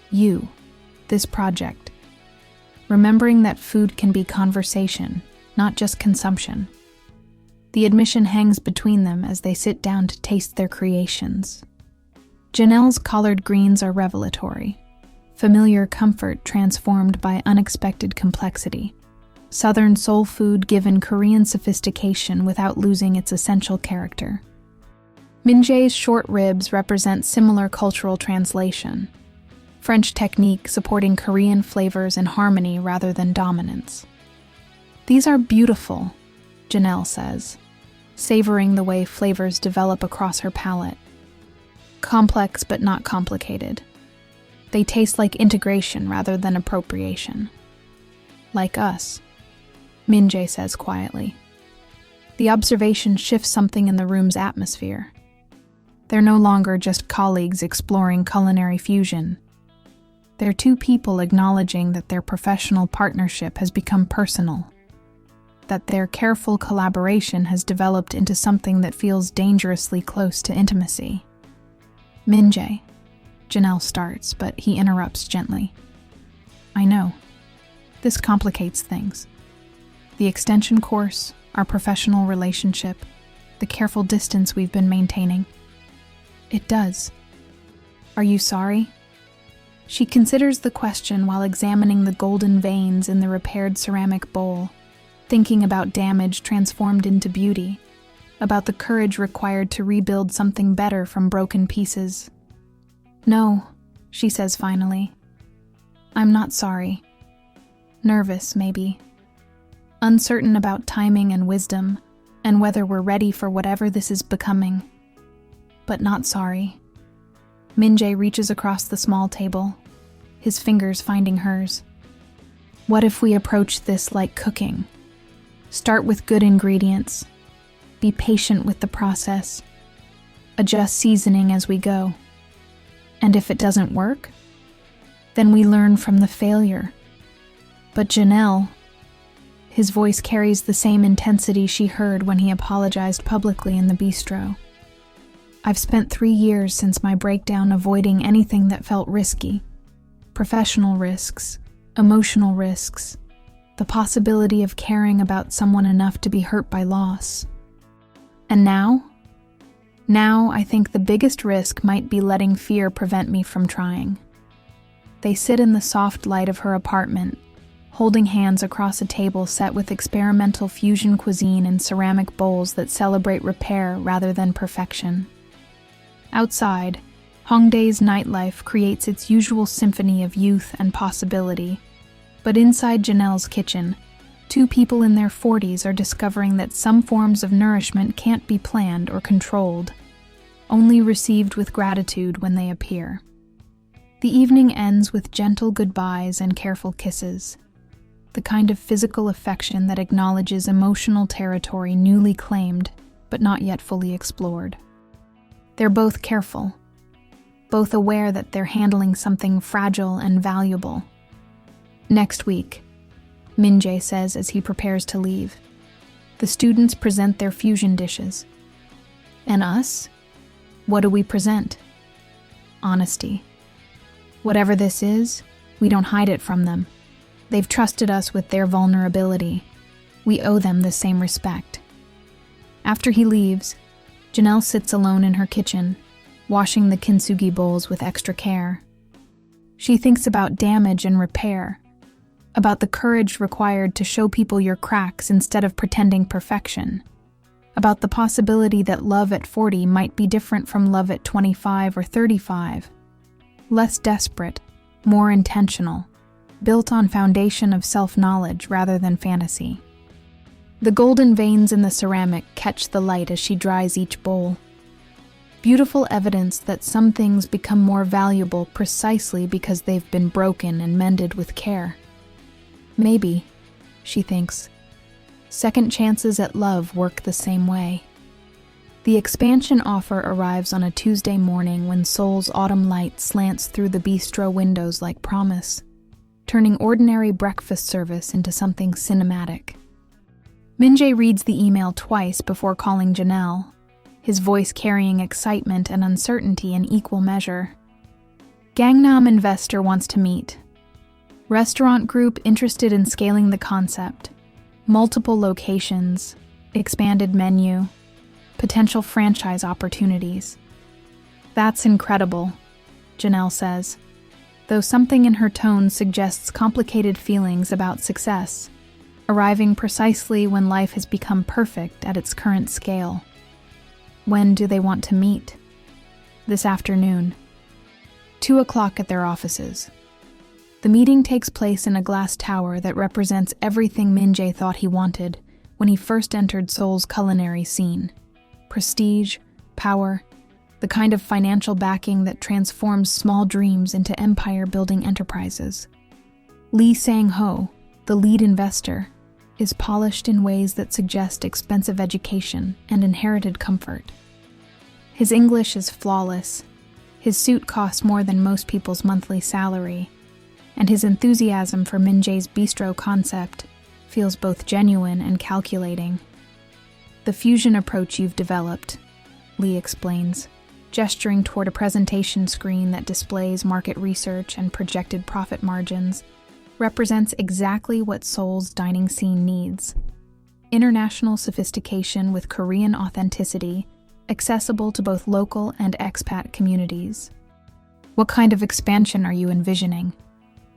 You, this project. Remembering that food can be conversation, not just consumption. The admission hangs between them as they sit down to taste their creations. Janelle's collard greens are revelatory, familiar comfort transformed by unexpected complexity. Southern soul food given Korean sophistication without losing its essential character. Min-jae's short ribs represent similar cultural translation. French technique supporting Korean flavors in harmony rather than dominance. These are beautiful, Janelle says, savoring the way flavors develop across her palate. Complex but not complicated. They taste like integration rather than appropriation. Like us, Min-jae says quietly. The observation shifts something in the room's atmosphere. They're no longer just colleagues exploring culinary fusion. They're two people acknowledging that their professional partnership has become personal, that their careful collaboration has developed into something that feels dangerously close to intimacy. Min-jae, Janelle starts, but he interrupts gently. I know. This complicates things. The extension course, our professional relationship, the careful distance we've been maintaining. It does. Are you sorry? She considers the question while examining the golden veins in the repaired ceramic bowl, thinking about damage transformed into beauty, about the courage required to rebuild something better from broken pieces. No, she says finally. I'm not sorry. Nervous, maybe. Uncertain about timing and wisdom, and whether we're ready for whatever this is becoming. But not sorry. Min-jae reaches across the small table, his fingers finding hers. What if we approach this like cooking? Start with good ingredients. Be patient with the process. Adjust seasoning as we go. And if it doesn't work, then we learn from the failure. But Janelle, his voice carries the same intensity she heard when he apologized publicly in the bistro. I've spent 3 years since my breakdown avoiding anything that felt risky. Professional risks, emotional risks, the possibility of caring about someone enough to be hurt by loss. And now? Now, I think the biggest risk might be letting fear prevent me from trying. They sit in the soft light of her apartment, holding hands across a table set with experimental fusion cuisine and ceramic bowls that celebrate repair rather than perfection. Outside, Hongdae's nightlife creates its usual symphony of youth and possibility, but inside Janelle's kitchen, two people in their 40s are discovering that some forms of nourishment can't be planned or controlled, only received with gratitude when they appear. The evening ends with gentle goodbyes and careful kisses, the kind of physical affection that acknowledges emotional territory newly claimed but not yet fully explored. They're both careful, both aware that they're handling something fragile and valuable. Next week, Min-jae says as he prepares to leave, the students present their fusion dishes. And us? What do we present? Honesty. Whatever this is, we don't hide it from them. They've trusted us with their vulnerability. We owe them the same respect. After he leaves, Janelle sits alone in her kitchen, washing the kintsugi bowls with extra care. She thinks about damage and repair, about the courage required to show people your cracks instead of pretending perfection, about the possibility that love at 40 might be different from love at 25 or 35, less desperate, more intentional, built on foundation of self-knowledge rather than fantasy. The golden veins in the ceramic catch the light as she dries each bowl. Beautiful evidence that some things become more valuable precisely because they've been broken and mended with care. Maybe, she thinks, second chances at love work the same way. The expansion offer arrives on a Tuesday morning when Seoul's autumn light slants through the bistro windows like promise, turning ordinary breakfast service into something cinematic. Min-jae reads the email twice before calling Janelle, his voice carrying excitement and uncertainty in equal measure. Gangnam investor wants to meet. Restaurant group interested in scaling the concept. Multiple locations, expanded menu, potential franchise opportunities. That's incredible, Janelle says, though something in her tone suggests complicated feelings about success, arriving precisely when life has become perfect at its current scale. When do they want to meet? This afternoon. 2:00 at their offices. The meeting takes place in a glass tower that represents everything Min-jae thought he wanted when he first entered Seoul's culinary scene. Prestige, power, the kind of financial backing that transforms small dreams into empire-building enterprises. Lee Sang-ho, the lead investor, is polished in ways that suggest expensive education and inherited comfort. His English is flawless, his suit costs more than most people's monthly salary, and his enthusiasm for Min-jae's bistro concept feels both genuine and calculating. The fusion approach you've developed, Lee explains, gesturing toward a presentation screen that displays market research and projected profit margins, represents exactly what Seoul's dining scene needs. International sophistication with Korean authenticity, accessible to both local and expat communities. What kind of expansion are you envisioning?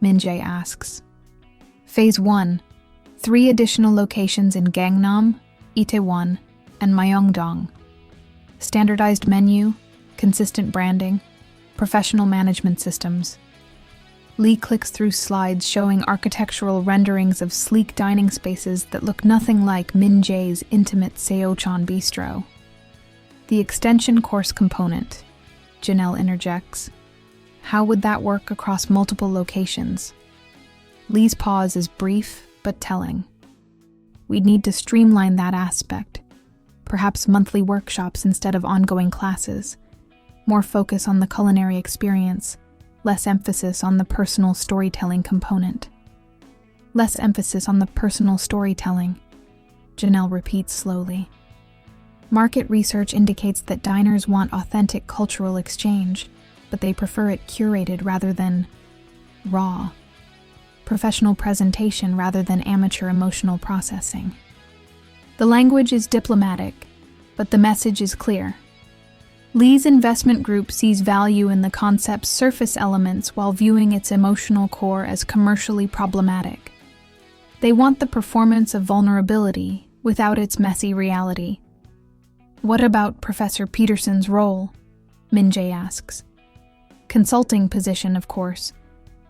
Min-jae asks. Phase 1, 3 additional locations in Gangnam, Itaewon, and Myeongdong. Standardized menu, consistent branding, professional management systems. Lee clicks through slides showing architectural renderings of sleek dining spaces that look nothing like Min-jae's intimate Seocheon bistro. The extension course component, Janelle interjects. How would that work across multiple locations? Lee's pause is brief but telling. We'd need to streamline that aspect, perhaps monthly workshops instead of ongoing classes, more focus on the culinary experience, less emphasis on the personal storytelling component. Less emphasis on the personal storytelling, Janelle repeats slowly. Market research indicates that diners want authentic cultural exchange, but they prefer it curated rather than raw. professional presentation rather than amateur emotional processing. The language is diplomatic, but the message is clear. Lee's investment group sees value in the concept's surface elements while viewing its emotional core as commercially problematic. They want the performance of vulnerability without its messy reality. What about Professor Peterson's role? Min-jae asks. Consulting position, of course.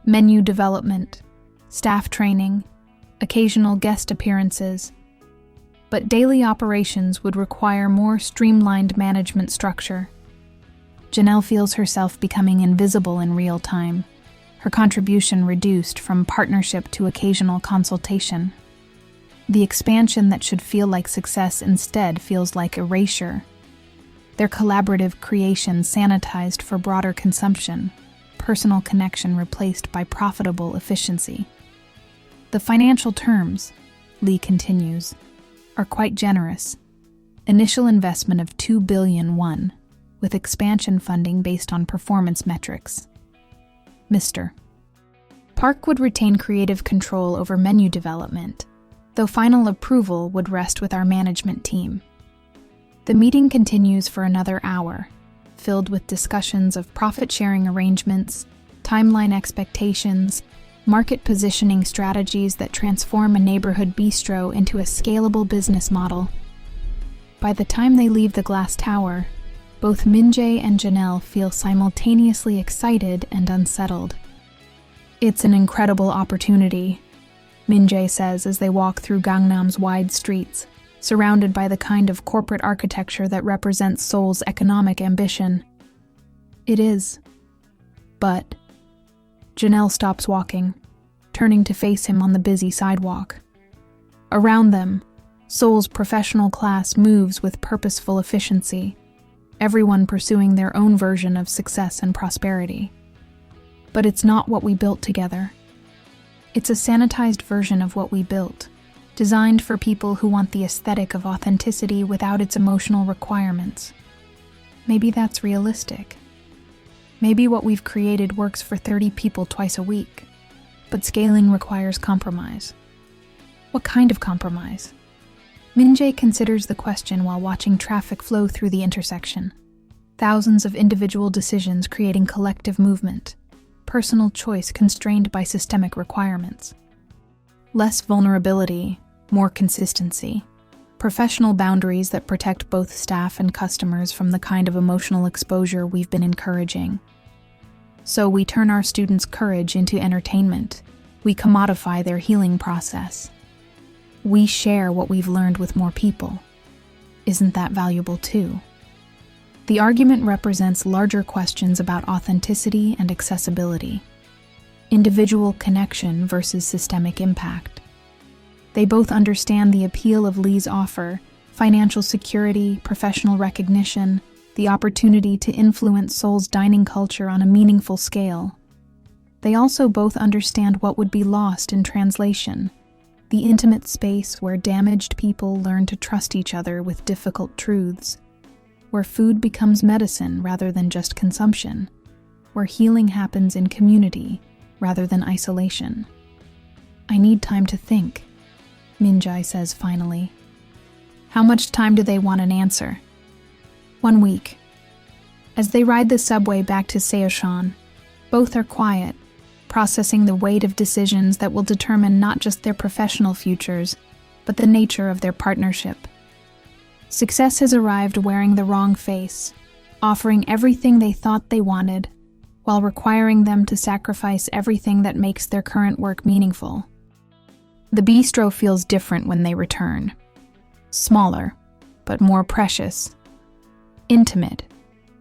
Menu development, staff training, occasional guest appearances. But daily operations would require more streamlined management structure. Janelle feels herself becoming invisible in real time, her contribution reduced from partnership to occasional consultation. The expansion that should feel like success instead feels like erasure. Their collaborative creation sanitized for broader consumption, personal connection replaced by profitable efficiency. The financial terms, Lee continues, are quite generous. Initial investment of 2 billion won, with expansion funding based on performance metrics. Mr. Park would retain creative control over menu development, though final approval would rest with our management team. The meeting continues for another hour, filled with discussions of profit-sharing arrangements, timeline expectations, market positioning strategies that transform a neighborhood bistro into a scalable business model. By the time they leave the glass tower, both Min-jae and Janelle feel simultaneously excited and unsettled. It's an incredible opportunity, Min-jae says as they walk through Gangnam's wide streets, surrounded by the kind of corporate architecture that represents Seoul's economic ambition. It is. But Janelle stops walking, turning to face him on the busy sidewalk. Around them, Seoul's professional class moves with purposeful efficiency, everyone pursuing their own version of success and prosperity. But it's not what we built together. It's a sanitized version of what we built, designed for people who want the aesthetic of authenticity without its emotional requirements. Maybe that's realistic. Maybe what we've created works for 30 people twice a week, but scaling requires compromise. What kind of compromise? Min-jae considers the question while watching traffic flow through the intersection. Thousands of individual decisions creating collective movement, personal choice constrained by systemic requirements. Less vulnerability, more consistency. Professional boundaries that protect both staff and customers from the kind of emotional exposure we've been encouraging. So we turn our students' courage into entertainment. We commodify their healing process. We share what we've learned with more people. Isn't that valuable too? The argument represents larger questions about authenticity and accessibility. Individual connection versus systemic impact. They both understand the appeal of Lee's offer, financial security, professional recognition, the opportunity to influence Seoul's dining culture on a meaningful scale. They also both understand what would be lost in translation, the intimate space where damaged people learn to trust each other with difficult truths, where food becomes medicine rather than just consumption, where healing happens in community rather than isolation. I need time to think, Min-jae says finally. How much time do they want an answer? 1 week. As they ride the subway back to Seocheon, both are quiet, processing the weight of decisions that will determine not just their professional futures, but the nature of their partnership. Success has arrived wearing the wrong face, offering everything they thought they wanted, while requiring them to sacrifice everything that makes their current work meaningful. The bistro feels different when they return. Smaller, but more precious. Intimate,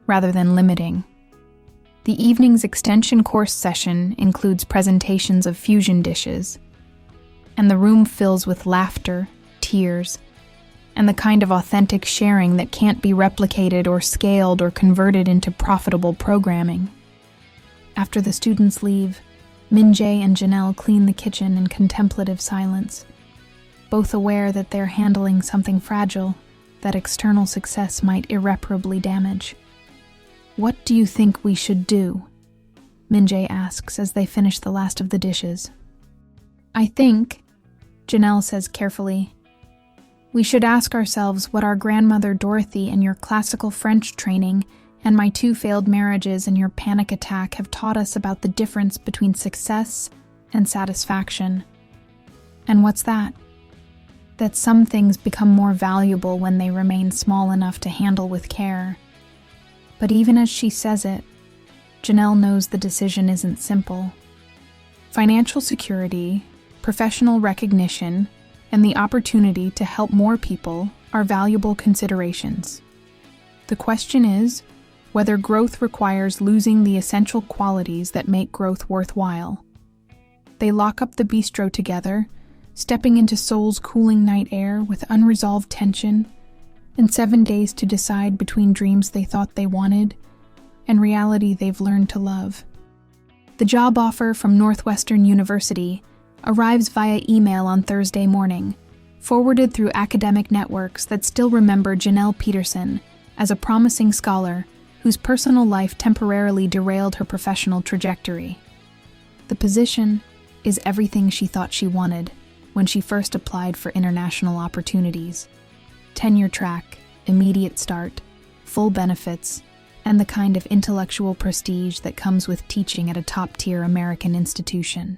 rather than limiting. The evening's extension course session includes presentations of fusion dishes, and the room fills with laughter, tears, and the kind of authentic sharing that can't be replicated or scaled or converted into profitable programming. After the students leave, Min-jae and Janelle clean the kitchen in contemplative silence, both aware that they're handling something fragile that external success might irreparably damage. What do you think we should do? Min-jae asks as they finish the last of the dishes. I think, Janelle says carefully, we should ask ourselves what our grandmother Dorothy and your classical French training and my 2 failed marriages and your panic attack have taught us about the difference between success and satisfaction. And what's that? That some things become more valuable when they remain small enough to handle with care. But even as she says it, Janelle knows the decision isn't simple. Financial security, professional recognition, and the opportunity to help more people are valuable considerations. The question is whether growth requires losing the essential qualities that make growth worthwhile. They lock up the bistro together, stepping into Seoul's cooling night air with unresolved tension, and 7 days to decide between dreams they thought they wanted and reality they've learned to love. The job offer from Northwestern University arrives via email on Thursday morning, forwarded through academic networks that still remember Janelle Peterson as a promising scholar whose personal life temporarily derailed her professional trajectory. The position is everything she thought she wanted when she first applied for international opportunities. Tenure track, immediate start, full benefits, and the kind of intellectual prestige that comes with teaching at a top-tier American institution.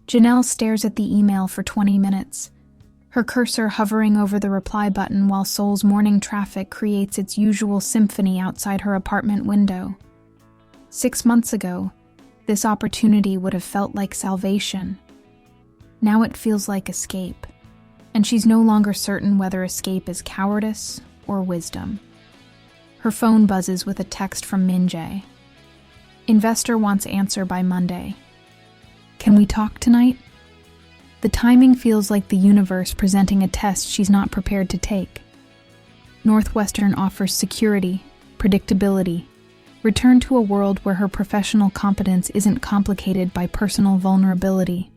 Janelle stares at the email for 20 minutes, her cursor hovering over the reply button while Seoul's morning traffic creates its usual symphony outside her apartment window. 6 months ago, this opportunity would have felt like salvation. Now it feels like escape, and she's no longer certain whether escape is cowardice or wisdom. Her phone buzzes with a text from Min Jae. Investor wants answer by Monday. Can we talk tonight? The timing feels like the universe presenting a test she's not prepared to take. Northwestern offers security, predictability, return to a world where her professional competence isn't complicated by personal vulnerability.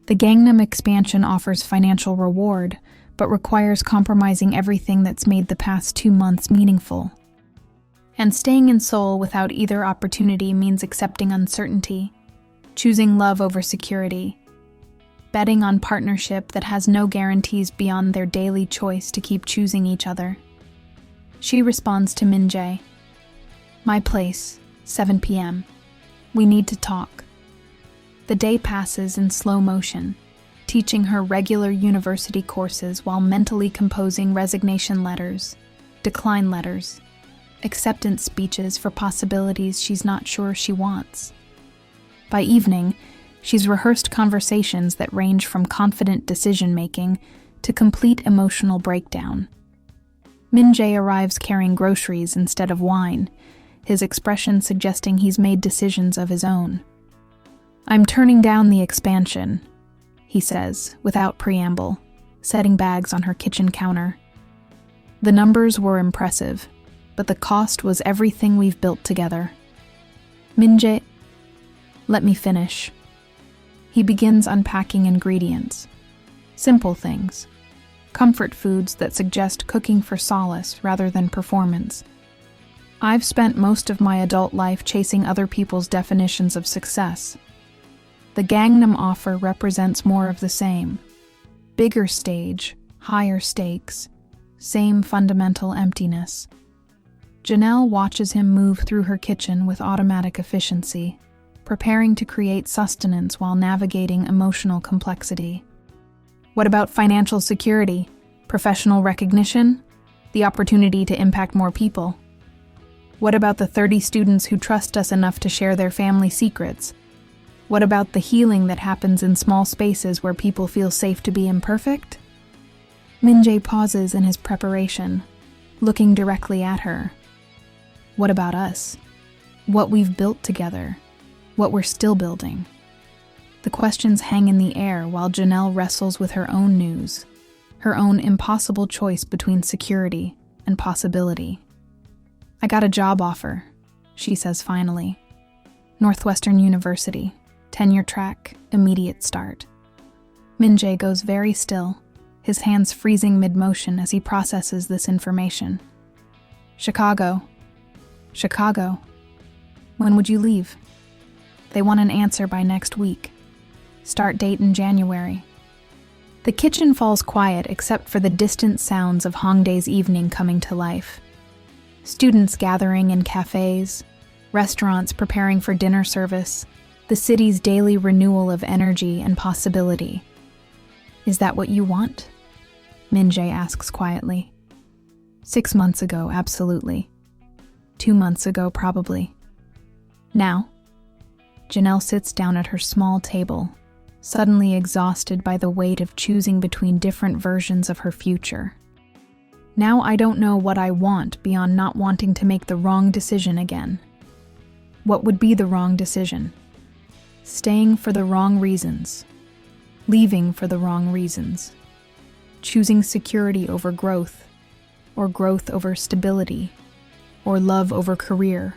The Gangnam expansion offers financial reward, but requires compromising everything that's made the past 2 months meaningful. And staying in Seoul without either opportunity means accepting uncertainty, choosing love over security, betting on partnership that has no guarantees beyond their daily choice to keep choosing each other. She responds to Min Jae. My place, 7 p.m. We need to talk. The day passes in slow motion, teaching her regular university courses while mentally composing resignation letters, decline letters, acceptance speeches for possibilities she's not sure she wants. By evening, she's rehearsed conversations that range from confident decision-making to complete emotional breakdown. Min Jae arrives carrying groceries instead of wine, his expression suggesting he's made decisions of his own. I'm turning down the expansion, he says, without preamble, setting bags on her kitchen counter. The numbers were impressive, but the cost was everything we've built together. Min Jae, let me finish. He begins unpacking ingredients. Simple things. Comfort foods that suggest cooking for solace rather than performance. I've spent most of my adult life chasing other people's definitions of success. The Gangnam offer represents more of the same. Bigger stage, higher stakes, same fundamental emptiness. Janelle watches him move through her kitchen with automatic efficiency, preparing to create sustenance while navigating emotional complexity. What about financial security, professional recognition, the opportunity to impact more people? What about the 30 students who trust us enough to share their family secrets? What about the healing that happens in small spaces where people feel safe to be imperfect? Min Jae pauses in his preparation, looking directly at her. What about us? What we've built together? What we're still building? The questions hang in the air while Janelle wrestles with her own news, her own impossible choice between security and possibility. I got a job offer, she says finally. Northwestern University. Tenure track, immediate start. Min Jae goes very still, his hands freezing mid-motion as he processes this information. Chicago. When would you leave? They want an answer by next week. Start date in January. The kitchen falls quiet except for the distant sounds of Hongdae's evening coming to life. Students gathering in cafes, restaurants preparing for dinner service, the city's daily renewal of energy and possibility. Is that what you want? Min-jae asks quietly. 6 months ago, absolutely. 2 months ago, probably. Now? Janelle sits down at her small table, suddenly exhausted by the weight of choosing between different versions of her future. Now I don't know what I want beyond not wanting to make the wrong decision again. What would be the wrong decision? Staying for the wrong reasons. Leaving for the wrong reasons. Choosing security over growth, or growth over stability, or love over career,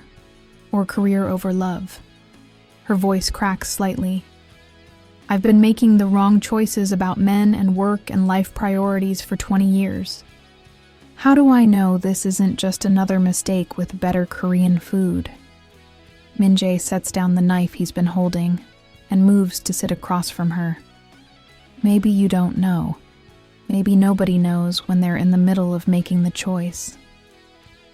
or career over love. Her voice cracks slightly. I've been making the wrong choices about men and work and life priorities for 20 years. How do I know this isn't just another mistake with better Korean food? Min-jae sets down the knife he's been holding and moves to sit across from her. Maybe you don't know. Maybe nobody knows when they're in the middle of making the choice.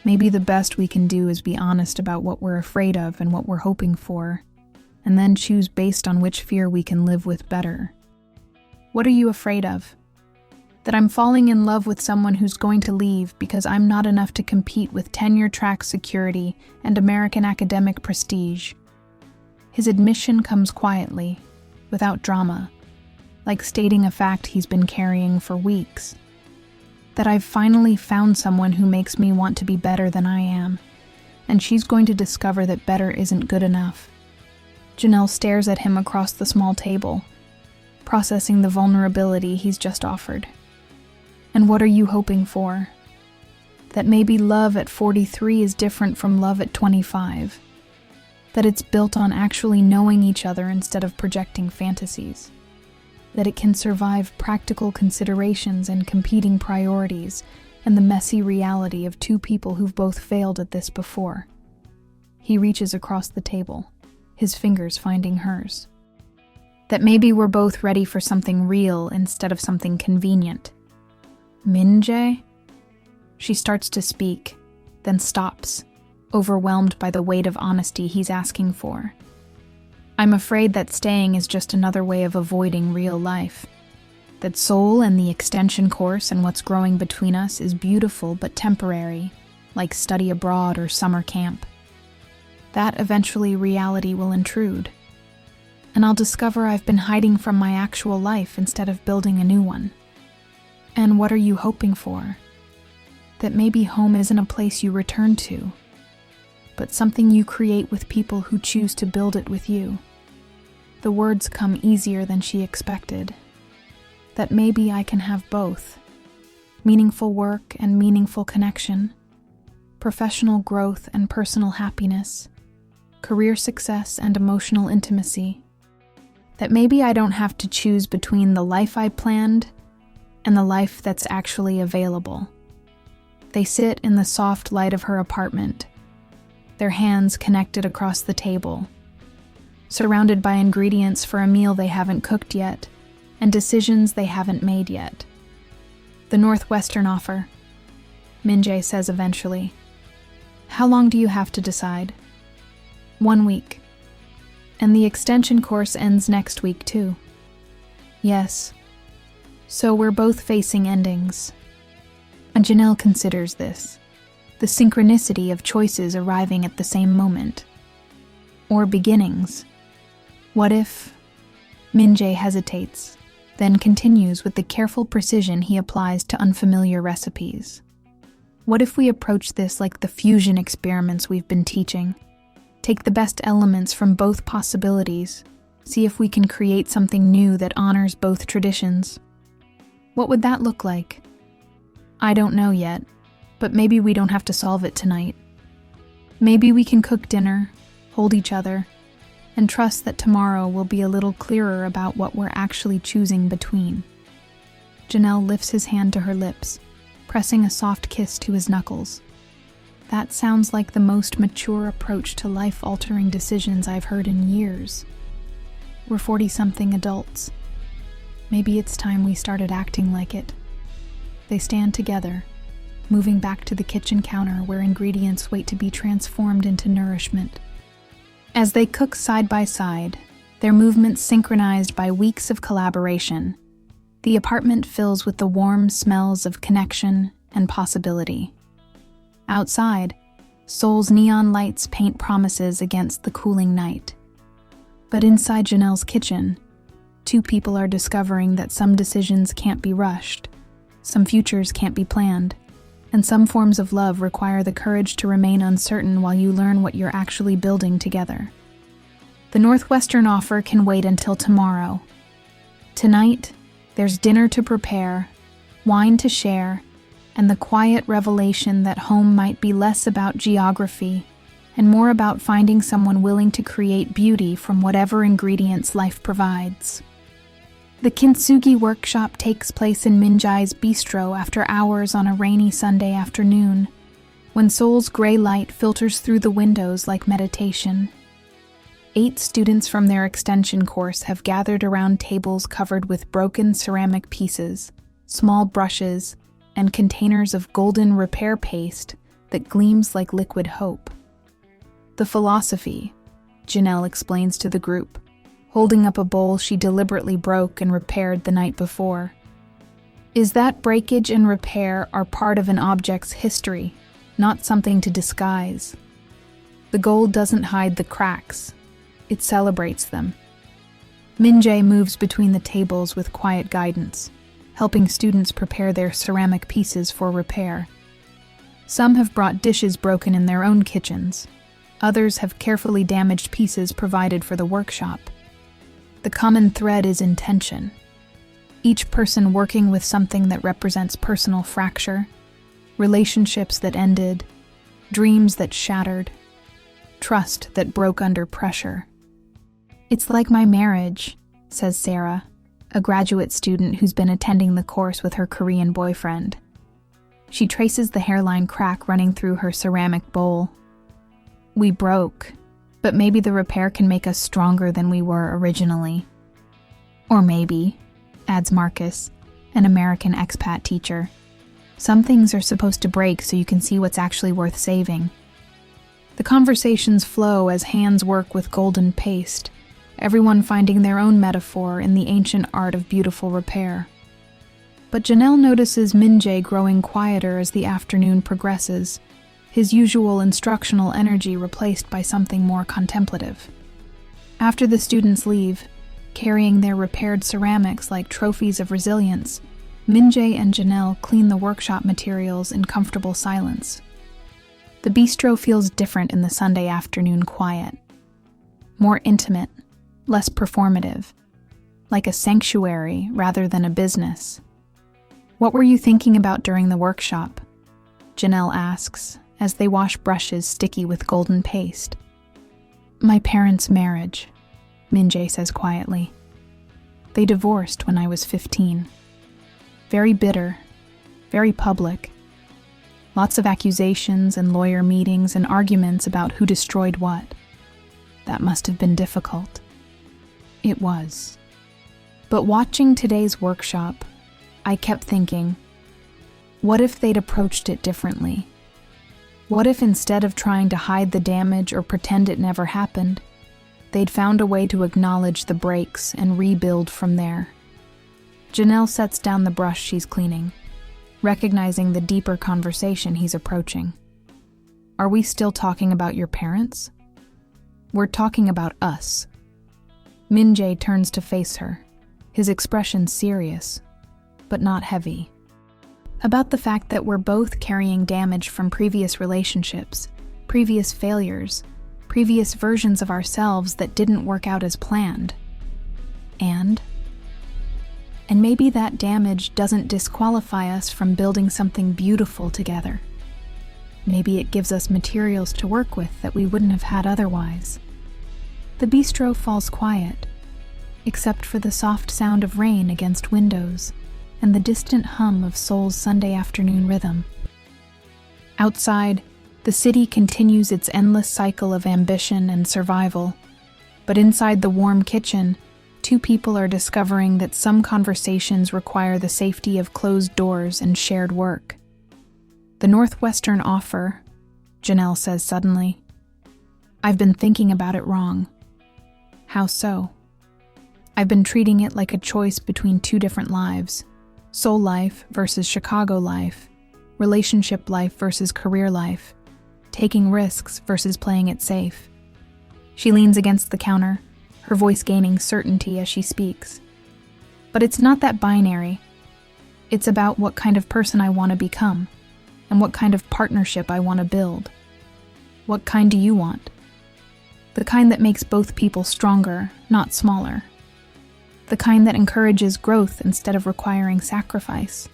Maybe the best we can do is be honest about what we're afraid of and what we're hoping for, and then choose based on which fear we can live with better. What are you afraid of? That I'm falling in love with someone who's going to leave because I'm not enough to compete with tenure-track security and American academic prestige. His admission comes quietly, without drama, like stating a fact he's been carrying for weeks. That I've finally found someone who makes me want to be better than I am, and she's going to discover that better isn't good enough. Janelle stares at him across the small table, processing the vulnerability he's just offered. And what are you hoping for? That maybe love at 43 is different from love at 25. That it's built on actually knowing each other instead of projecting fantasies. That it can survive practical considerations and competing priorities and the messy reality of two people who've both failed at this before. He reaches across the table, his fingers finding hers. That maybe we're both ready for something real instead of something convenient. Min-jae? She starts to speak, then stops, overwhelmed by the weight of honesty he's asking for. I'm afraid that staying is just another way of avoiding real life. That Seoul and the extension course and what's growing between us is beautiful but temporary, like study abroad or summer camp. That eventually reality will intrude, and I'll discover I've been hiding from my actual life instead of building a new one. And what are you hoping for? That maybe home isn't a place you return to, but something you create with people who choose to build it with you. The words come easier than she expected. That maybe I can have both. Meaningful work and meaningful connection. Professional growth and personal happiness. Career success and emotional intimacy. That maybe I don't have to choose between the life I planned and the life that's actually available. They sit in the soft light of her apartment, their hands connected across the table, surrounded by ingredients for a meal they haven't cooked yet, and decisions they haven't made yet. The Northwestern offer, Min-jae says eventually. How long do you have to decide? 1 week. And the extension course ends next week too. Yes. So we're both facing endings. And Janelle considers this, the synchronicity of choices arriving at the same moment. Or beginnings. What if? Min-jae hesitates, then continues with the careful precision he applies to unfamiliar recipes. What if we approach this like the fusion experiments we've been teaching? Take the best elements from both possibilities, see if we can create something new that honors both traditions. What would that look like? I don't know yet, but maybe we don't have to solve it tonight. Maybe we can cook dinner, hold each other, and trust that tomorrow will be a little clearer about what we're actually choosing between. Janelle lifts his hand to her lips, pressing a soft kiss to his knuckles. That sounds like the most mature approach to life-altering decisions I've heard in years. We're 40-something adults. Maybe it's time we started acting like it. They stand together, moving back to the kitchen counter where ingredients wait to be transformed into nourishment. As they cook side by side, their movements synchronized by weeks of collaboration, the apartment fills with the warm smells of connection and possibility. Outside, Soul's neon lights paint promises against the cooling night. But inside Janelle's kitchen, two people are discovering that some decisions can't be rushed, some futures can't be planned, and some forms of love require the courage to remain uncertain while you learn what you're actually building together. The Northwestern offer can wait until tomorrow. Tonight, there's dinner to prepare, wine to share, and the quiet revelation that home might be less about geography and more about finding someone willing to create beauty from whatever ingredients life provides. The kintsugi workshop takes place in Minjae's bistro after hours on a rainy Sunday afternoon, when Seoul's gray light filters through the windows like meditation. 8 students from their extension course have gathered around tables covered with broken ceramic pieces, small brushes, and containers of golden repair paste that gleams like liquid hope. The philosophy, Janelle explains to the group, holding up a bowl she deliberately broke and repaired the night before, is that breakage and repair are part of an object's history, not something to disguise. The gold doesn't hide the cracks, it celebrates them. Minjae moves between the tables with quiet guidance, helping students prepare their ceramic pieces for repair. Some have brought dishes broken in their own kitchens. Others have carefully damaged pieces provided for the workshop. The common thread is intention. Each person working with something that represents personal fracture, relationships that ended, dreams that shattered, trust that broke under pressure. It's like my marriage, says Sarah, a graduate student who's been attending the course with her Korean boyfriend. She traces the hairline crack running through her ceramic bowl. We broke, but maybe the repair can make us stronger than we were originally. Or maybe, adds Marcus, an American expat teacher, some things are supposed to break so you can see what's actually worth saving. The conversations flow as hands work with golden paste, everyone finding their own metaphor in the ancient art of beautiful repair. But Janelle notices Minjae growing quieter as the afternoon progresses, his usual instructional energy replaced by something more contemplative. After the students leave, carrying their repaired ceramics like trophies of resilience, Minjae and Janelle clean the workshop materials in comfortable silence. The bistro feels different in the Sunday afternoon quiet. More intimate, less performative, like a sanctuary rather than a business. What were you thinking about during the workshop? Janelle asks, as they wash brushes sticky with golden paste. My parents' marriage, Minjae says quietly. They divorced when I was 15. Very bitter, very public. Lots of accusations and lawyer meetings and arguments about who destroyed what. That must have been difficult. It was. But watching today's workshop, I kept thinking, what if they'd approached it differently? What if instead of trying to hide the damage or pretend it never happened, they'd found a way to acknowledge the breaks and rebuild from there? Janelle sets down the brush she's cleaning, recognizing the deeper conversation he's approaching. Are we still talking about your parents? We're talking about us. Minjae turns to face her, his expression serious, but not heavy. About the fact that we're both carrying damage from previous relationships, previous failures, previous versions of ourselves that didn't work out as planned. And maybe that damage doesn't disqualify us from building something beautiful together. Maybe it gives us materials to work with that we wouldn't have had otherwise. The bistro falls quiet, except for the soft sound of rain against windows and the distant hum of Seoul's Sunday afternoon rhythm. Outside, the city continues its endless cycle of ambition and survival, but inside the warm kitchen, Two people are discovering that some conversations require the safety of closed doors and shared work. The Northwestern offer, Janelle says suddenly. I've been thinking about it wrong. How so? I've been treating it like a choice between two different lives. Soul life versus Chicago life. Relationship life versus career life. Taking risks versus playing it safe. She leans against the counter, her voice gaining certainty as she speaks. But it's not that binary. It's about what kind of person I want to become, and what kind of partnership I want to build. What kind do you want? The kind that makes both people stronger, not smaller. The kind that encourages growth instead of requiring sacrifice.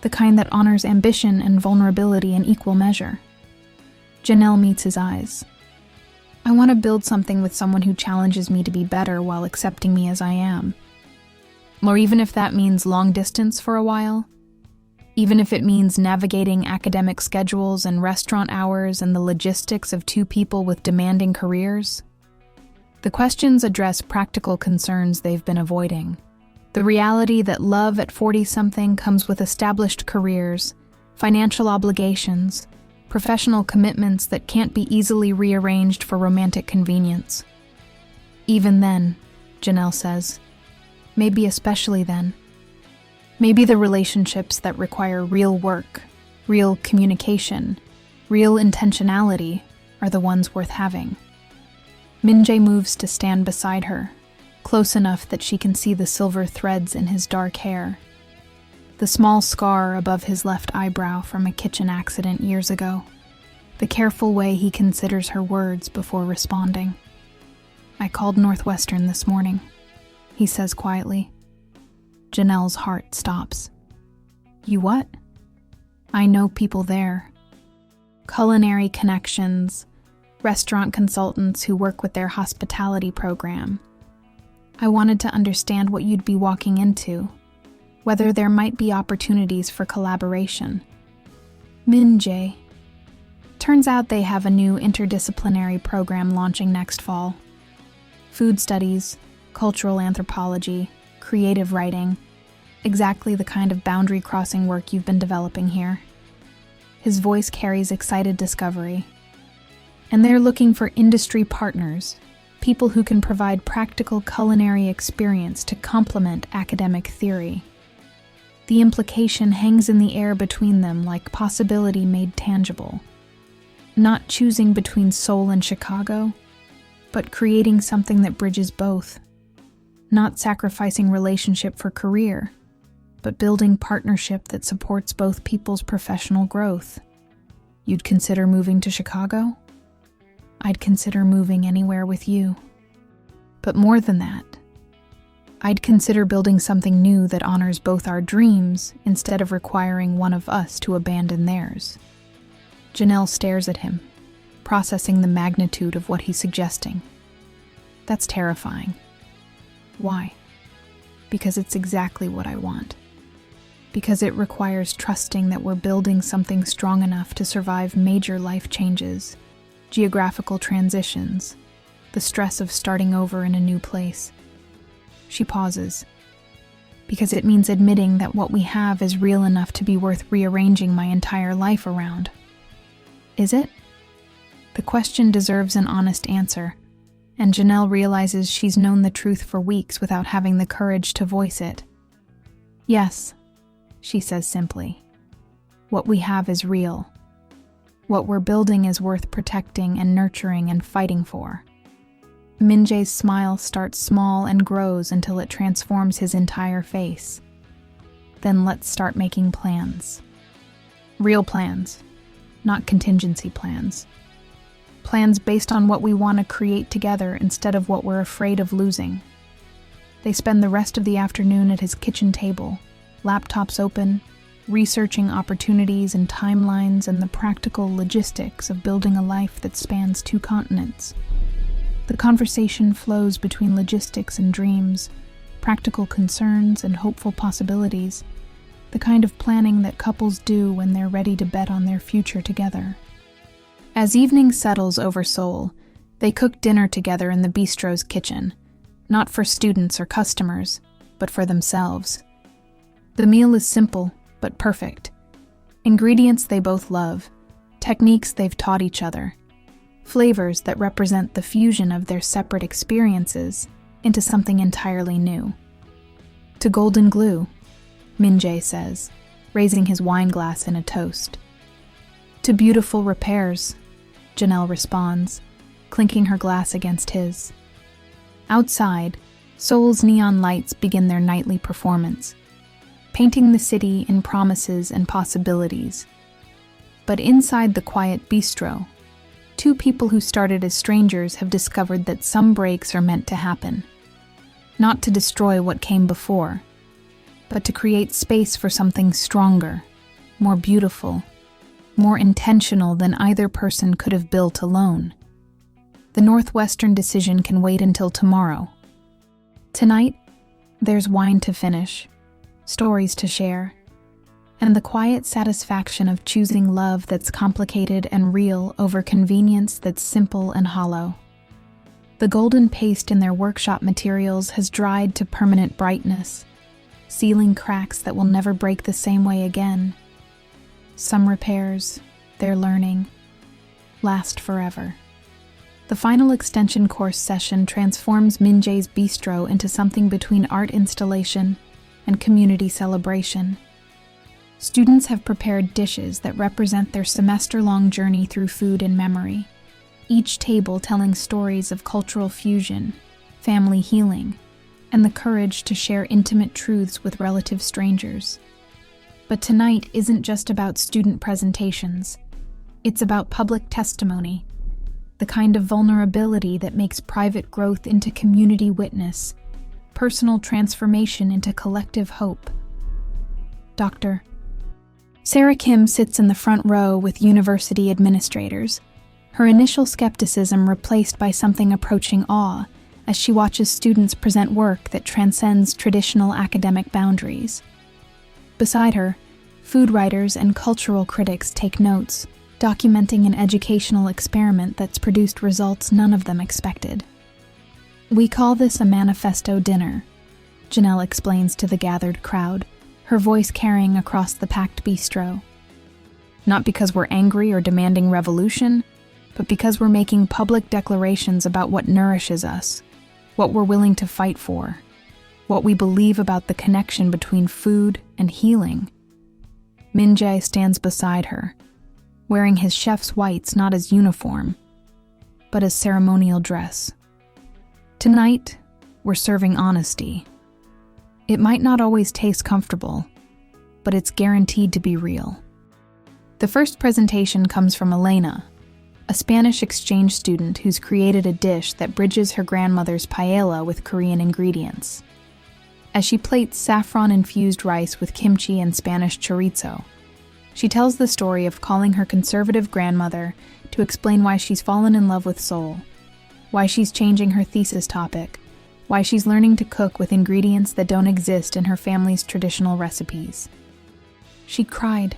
The kind that honors ambition and vulnerability in equal measure. Janelle meets his eyes. I want to build something with someone who challenges me to be better while accepting me as I am. Or even if that means long distance for a while. Even if it means navigating academic schedules and restaurant hours and the logistics of two people with demanding careers. The questions address practical concerns they've been avoiding. The reality that love at 40-something comes with established careers, financial obligations, professional commitments that can't be easily rearranged for romantic convenience. Even then, Janelle says, maybe especially then, maybe the relationships that require real work, real communication, real intentionality are the ones worth having. Min-jae moves to stand beside her, close enough that she can see the silver threads in his dark hair, the small scar above his left eyebrow from a kitchen accident years ago, the careful way he considers her words before responding. I called Northwestern this morning, he says quietly. Janelle's heart stops. You what? I know people there. Culinary connections, restaurant consultants who work with their hospitality program. I wanted to understand what you'd be walking into, whether there might be opportunities for collaboration. Min-jae. Turns out they have a new interdisciplinary program launching next fall. Food studies, cultural anthropology, creative writing, exactly the kind of boundary-crossing work you've been developing here. His voice carries excited discovery. And they're looking for industry partners, people who can provide practical culinary experience to complement academic theory. The implication hangs in the air between them like possibility made tangible. Not choosing between Seoul and Chicago, but creating something that bridges both. Not sacrificing relationship for career, but building partnership that supports both people's professional growth. You'd consider moving to Chicago? I'd consider moving anywhere with you. But more than that, I'd consider building something new that honors both our dreams instead of requiring one of us to abandon theirs. Janelle stares at him, processing the magnitude of what he's suggesting. That's terrifying. Why? Because it's exactly what I want. Because it requires trusting that we're building something strong enough to survive major life changes, geographical transitions, the stress of starting over in a new place. She pauses, because it means admitting that what we have is real enough to be worth rearranging my entire life around. Is it? The question deserves an honest answer, and Janelle realizes she's known the truth for weeks without having the courage to voice it. Yes, she says simply. What we have is real. What we're building is worth protecting and nurturing and fighting for. Min-jae's smile starts small and grows until it transforms his entire face. Then let's start making plans. Real plans, not contingency plans. Plans based on what we want to create together instead of what we're afraid of losing. They spend the rest of the afternoon at his kitchen table, laptops open, researching opportunities and timelines and the practical logistics of building a life that spans 2 continents. The conversation flows between logistics and dreams, practical concerns and hopeful possibilities, the kind of planning that couples do when they're ready to bet on their future together. As evening settles over Seoul, they cook dinner together in the bistro's kitchen, not for students or customers, but for themselves. The meal is simple, but perfect. Ingredients they both love, techniques they've taught each other, flavors that represent the fusion of their separate experiences into something entirely new. To golden glue, Min-jae says, raising his wine glass in a toast. To beautiful repairs, Janelle responds, clinking her glass against his. Outside, Seoul's neon lights begin their nightly performance, painting the city in promises and possibilities. But inside the quiet bistro, two people who started as strangers have discovered that some breaks are meant to happen. Not to destroy what came before, but to create space for something stronger, more beautiful, more intentional than either person could have built alone. The Northwestern decision can wait until tomorrow. Tonight, there's wine to finish, stories to share, and the quiet satisfaction of choosing love that's complicated and real over convenience that's simple and hollow. The golden paste in their workshop materials has dried to permanent brightness, sealing cracks that will never break the same way again. Some repairs, their learning, last forever. The final extension course session transforms Min-jae's bistro into something between art installation and community celebration. Students have prepared dishes that represent their semester-long journey through food and memory, each table telling stories of cultural fusion, family healing, and the courage to share intimate truths with relative strangers. But tonight isn't just about student presentations. It's about public testimony, the kind of vulnerability that makes private growth into community witness, personal transformation into collective hope. Dr. Sarah Kim sits in the front row with university administrators, her initial skepticism replaced by something approaching awe as she watches students present work that transcends traditional academic boundaries. Beside her, food writers and cultural critics take notes, documenting an educational experiment that's produced results none of them expected. "We call this a manifesto dinner," Janelle explains to the gathered crowd, her voice carrying across the packed bistro. "Not because we're angry or demanding revolution, but because we're making public declarations about what nourishes us, what we're willing to fight for, what we believe about the connection between food and healing." Min-jae stands beside her, wearing his chef's whites not as uniform, but as ceremonial dress. Tonight, we're serving honesty. It might not always taste comfortable, but it's guaranteed to be real. The first presentation comes from Elena, a Spanish exchange student who's created a dish that bridges her grandmother's paella with Korean ingredients. As she plates saffron-infused rice with kimchi and Spanish chorizo, she tells the story of calling her conservative grandmother to explain why she's fallen in love with Seoul, why she's changing her thesis topic, why she's learning to cook with ingredients that don't exist in her family's traditional recipes. "She cried,"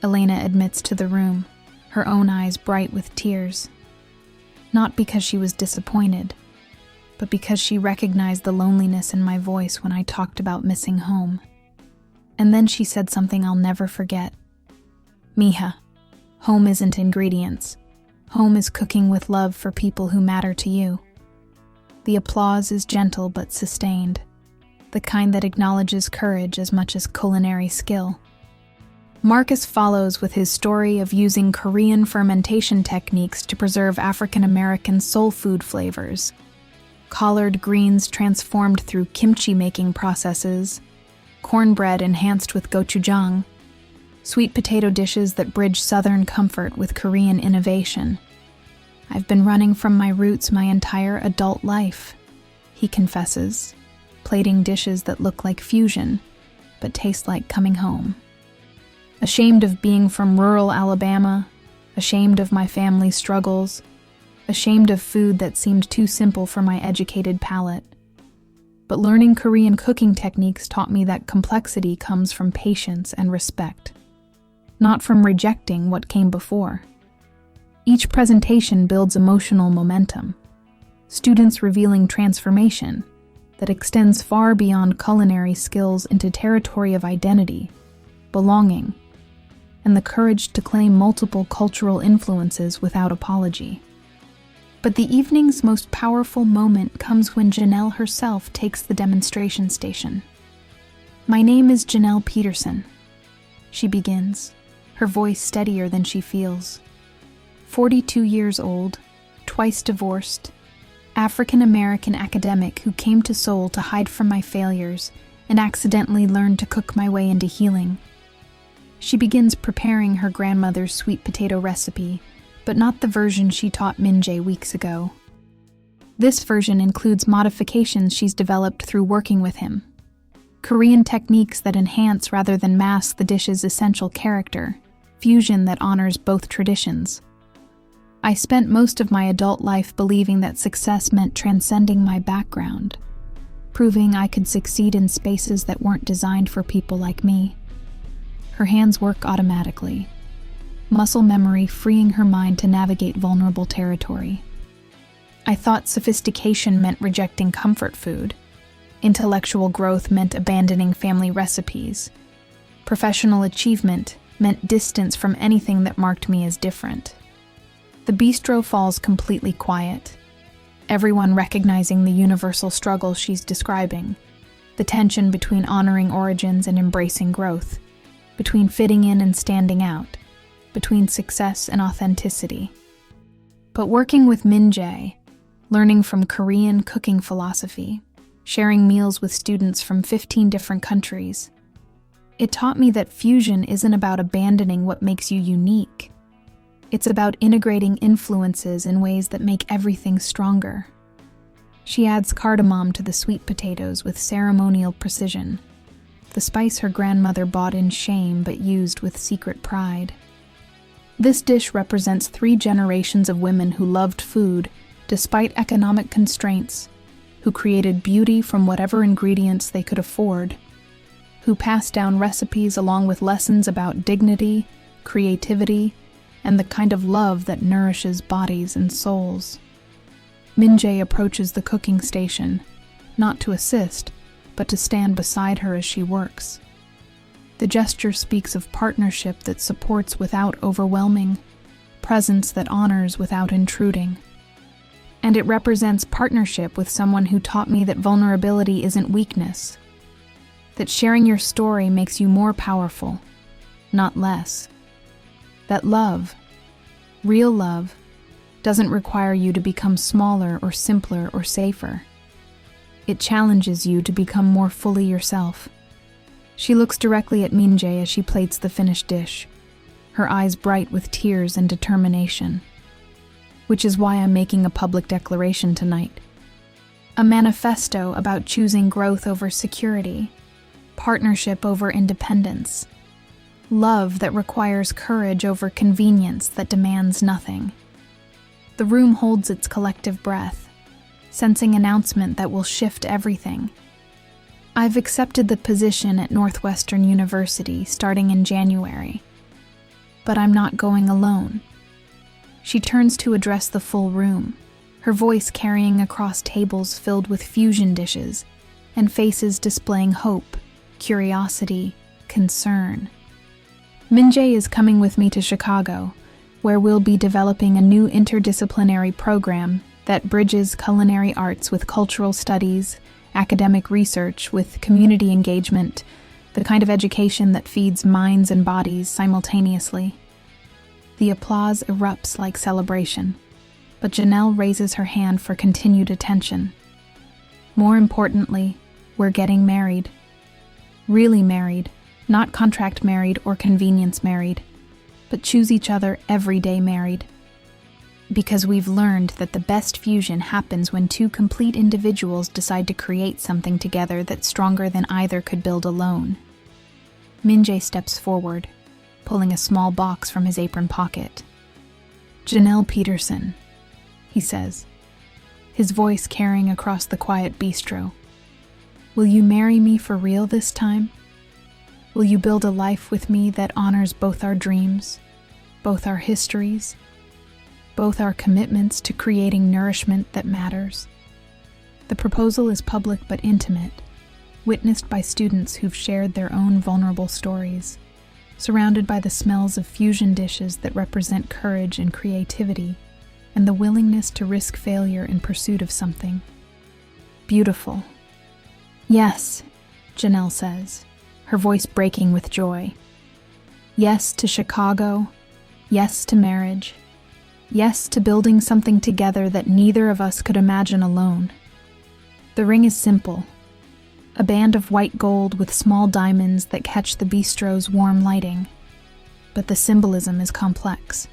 Elena admits to the room, her own eyes bright with tears. Not because she was disappointed, but because she recognized the loneliness in my voice when I talked about missing home. And then she said something I'll never forget. "Mija, home isn't ingredients. Home is cooking with love for people who matter to you." The applause is gentle but sustained, the kind that acknowledges courage as much as culinary skill. Marcus follows with his story of using Korean fermentation techniques to preserve African-American soul food flavors. Collard greens transformed through kimchi-making processes, cornbread enhanced with gochujang, sweet potato dishes that bridge Southern comfort with Korean innovation. "I've been running from my roots my entire adult life," he confesses, plating dishes that look like fusion, but taste like coming home. "Ashamed of being from rural Alabama, ashamed of my family's struggles, ashamed of food that seemed too simple for my educated palate. But learning Korean cooking techniques taught me that complexity comes from patience and respect, not from rejecting what came before." Each presentation builds emotional momentum. students revealing transformation that extends far beyond culinary skills into territory of identity, belonging, and the courage to claim multiple cultural influences without apology. But the evening's most powerful moment comes when Janelle herself takes the demonstration station. "My name is Janelle Peterson," she begins, her voice steadier than she feels. 42 years old, twice divorced, African-American academic who came to Seoul to hide from my failures and accidentally learned to cook my way into healing. She begins preparing her grandmother's sweet potato recipe, but not the version she taught Min-jae weeks ago. This version includes modifications she's developed through working with him. Korean techniques that enhance rather than mask the dish's essential character, fusion that honors both traditions. I spent most of my adult life believing that success meant transcending my background, proving I could succeed in spaces that weren't designed for people like me. Her hands work automatically, muscle memory freeing her mind to navigate vulnerable territory. I thought sophistication meant rejecting comfort food. Intellectual growth meant abandoning family recipes. Professional achievement meant distance from anything that marked me as different. The bistro falls completely quiet, everyone recognizing the universal struggle she's describing, the tension between honoring origins and embracing growth, between fitting in and standing out, between success and authenticity. But working with Min-jae, learning from Korean cooking philosophy, sharing meals with students from 15 different countries, it taught me that fusion isn't about abandoning what makes you unique. It's about integrating influences in ways that make everything stronger. She adds cardamom to the sweet potatoes with ceremonial precision, the spice her grandmother bought in shame but used with secret pride. This dish represents 3 generations of women who loved food despite economic constraints, who created beauty from whatever ingredients they could afford, who passed down recipes along with lessons about dignity, creativity, and the kind of love that nourishes bodies and souls. Min-jae approaches the cooking station, not to assist, but to stand beside her as she works. The gesture speaks of partnership that supports without overwhelming, presence that honors without intruding. And it represents partnership with someone who taught me that vulnerability isn't weakness, that sharing your story makes you more powerful, not less. That love, real love, doesn't require you to become smaller or simpler or safer. It challenges you to become more fully yourself. She looks directly at Min-jae as she plates the finished dish, her eyes bright with tears and determination. Which is why I'm making a public declaration tonight. A manifesto about choosing growth over security, partnership over independence, love that requires courage over convenience that demands nothing. The room holds its collective breath, sensing announcement that will shift everything. I've accepted the position at Northwestern University starting in January, but I'm not going alone. She turns to address the full room, her voice carrying across tables filled with fusion dishes and faces displaying hope, curiosity, concern. Min-jae is coming with me to Chicago, where we'll be developing a new interdisciplinary program that bridges culinary arts with cultural studies, academic research with community engagement, the kind of education that feeds minds and bodies simultaneously. The applause erupts like celebration, but Janelle raises her hand for continued attention. More importantly, we're getting married. Really married, not contract married or convenience married, but choose each other every day married. Because we've learned that the best fusion happens when 2 complete individuals decide to create something together that's stronger than either could build alone. Min-jae steps forward, pulling a small box from his apron pocket. "Janelle Peterson," he says, his voice carrying across the quiet bistro. "Will you marry me for real this time? Will you build a life with me that honors both our dreams, both our histories, Both are commitments to creating nourishment that matters. The proposal is public but intimate, witnessed by students who've shared their own vulnerable stories, surrounded by the smells of fusion dishes that represent courage and creativity, and the willingness to risk failure in pursuit of something. Beautiful. Yes, Janelle says, her voice breaking with joy. Yes to Chicago. Yes to marriage. Yes to building something together that neither of us could imagine alone. The ring is simple. A band of white gold with small diamonds that catch the bistro's warm lighting. But the symbolism is complex.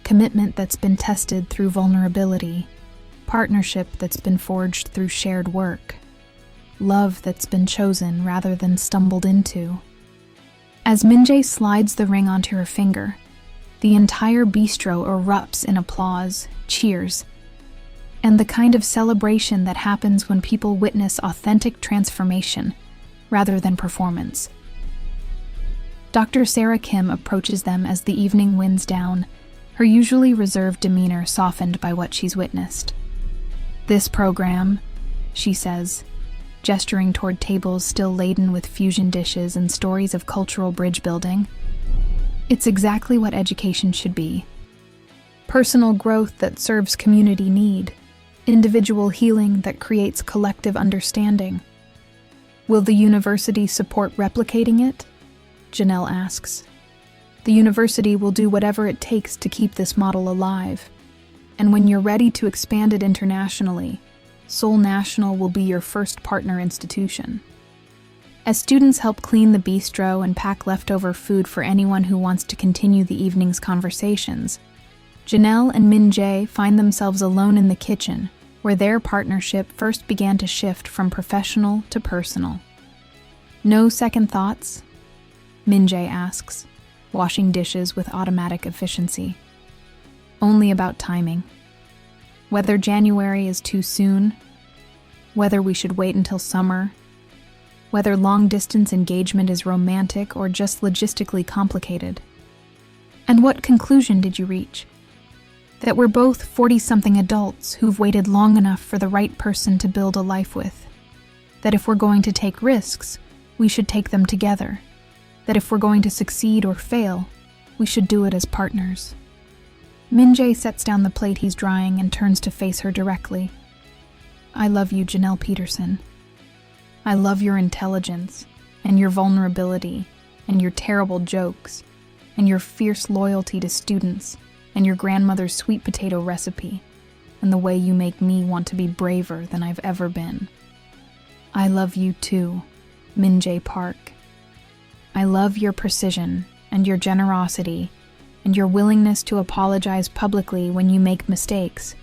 Commitment that's been tested through vulnerability. Partnership that's been forged through shared work. Love that's been chosen rather than stumbled into. As Minjae slides the ring onto her finger, the entire bistro erupts in applause, cheers, and the kind of celebration that happens when people witness authentic transformation rather than performance. Dr. Sarah Kim approaches them as the evening winds down, her usually reserved demeanor softened by what she's witnessed. This program, she says, gesturing toward tables still laden with fusion dishes and stories of cultural bridge building, it's exactly what education should be. Personal growth that serves community need, individual healing that creates collective understanding. Will the university support replicating it? Janelle asks. The university will do whatever it takes to keep this model alive. And when you're ready to expand it internationally, Seoul National will be your first partner institution. As students help clean the bistro and pack leftover food for anyone who wants to continue the evening's conversations, Janelle and Minjae find themselves alone in the kitchen, where their partnership first began to shift from professional to personal. No second thoughts? Minjae asks, washing dishes with automatic efficiency. Only about timing. Whether January is too soon, whether we should wait until summer, whether long-distance engagement is romantic or just logistically complicated. And what conclusion did you reach? That we're both 40-something adults who've waited long enough for the right person to build a life with. That if we're going to take risks, we should take them together. That if we're going to succeed or fail, we should do it as partners. Minjae sets down the plate he's drying and turns to face her directly. I love you, Janelle Peterson. I love your intelligence, and your vulnerability, and your terrible jokes, and your fierce loyalty to students, and your grandmother's sweet potato recipe, and the way you make me want to be braver than I've ever been. I love you too, Minjae Park. I love your precision, and your generosity, and your willingness to apologize publicly when you make mistakes,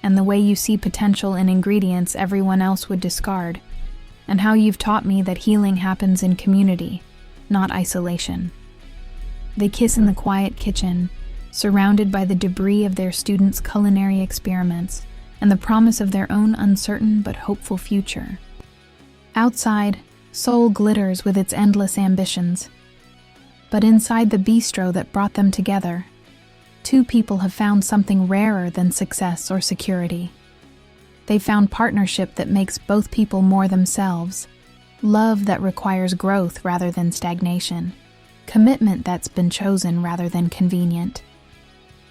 and the way you see potential in ingredients everyone else would discard, and how you've taught me that healing happens in community, not isolation. They kiss in the quiet kitchen, surrounded by the debris of their students' culinary experiments and the promise of their own uncertain but hopeful future. Outside, Seoul glitters with its endless ambitions. But inside the bistro that brought them together, two people have found something rarer than success or security. They found partnership that makes both people more themselves, love that requires growth rather than stagnation, commitment that's been chosen rather than convenient.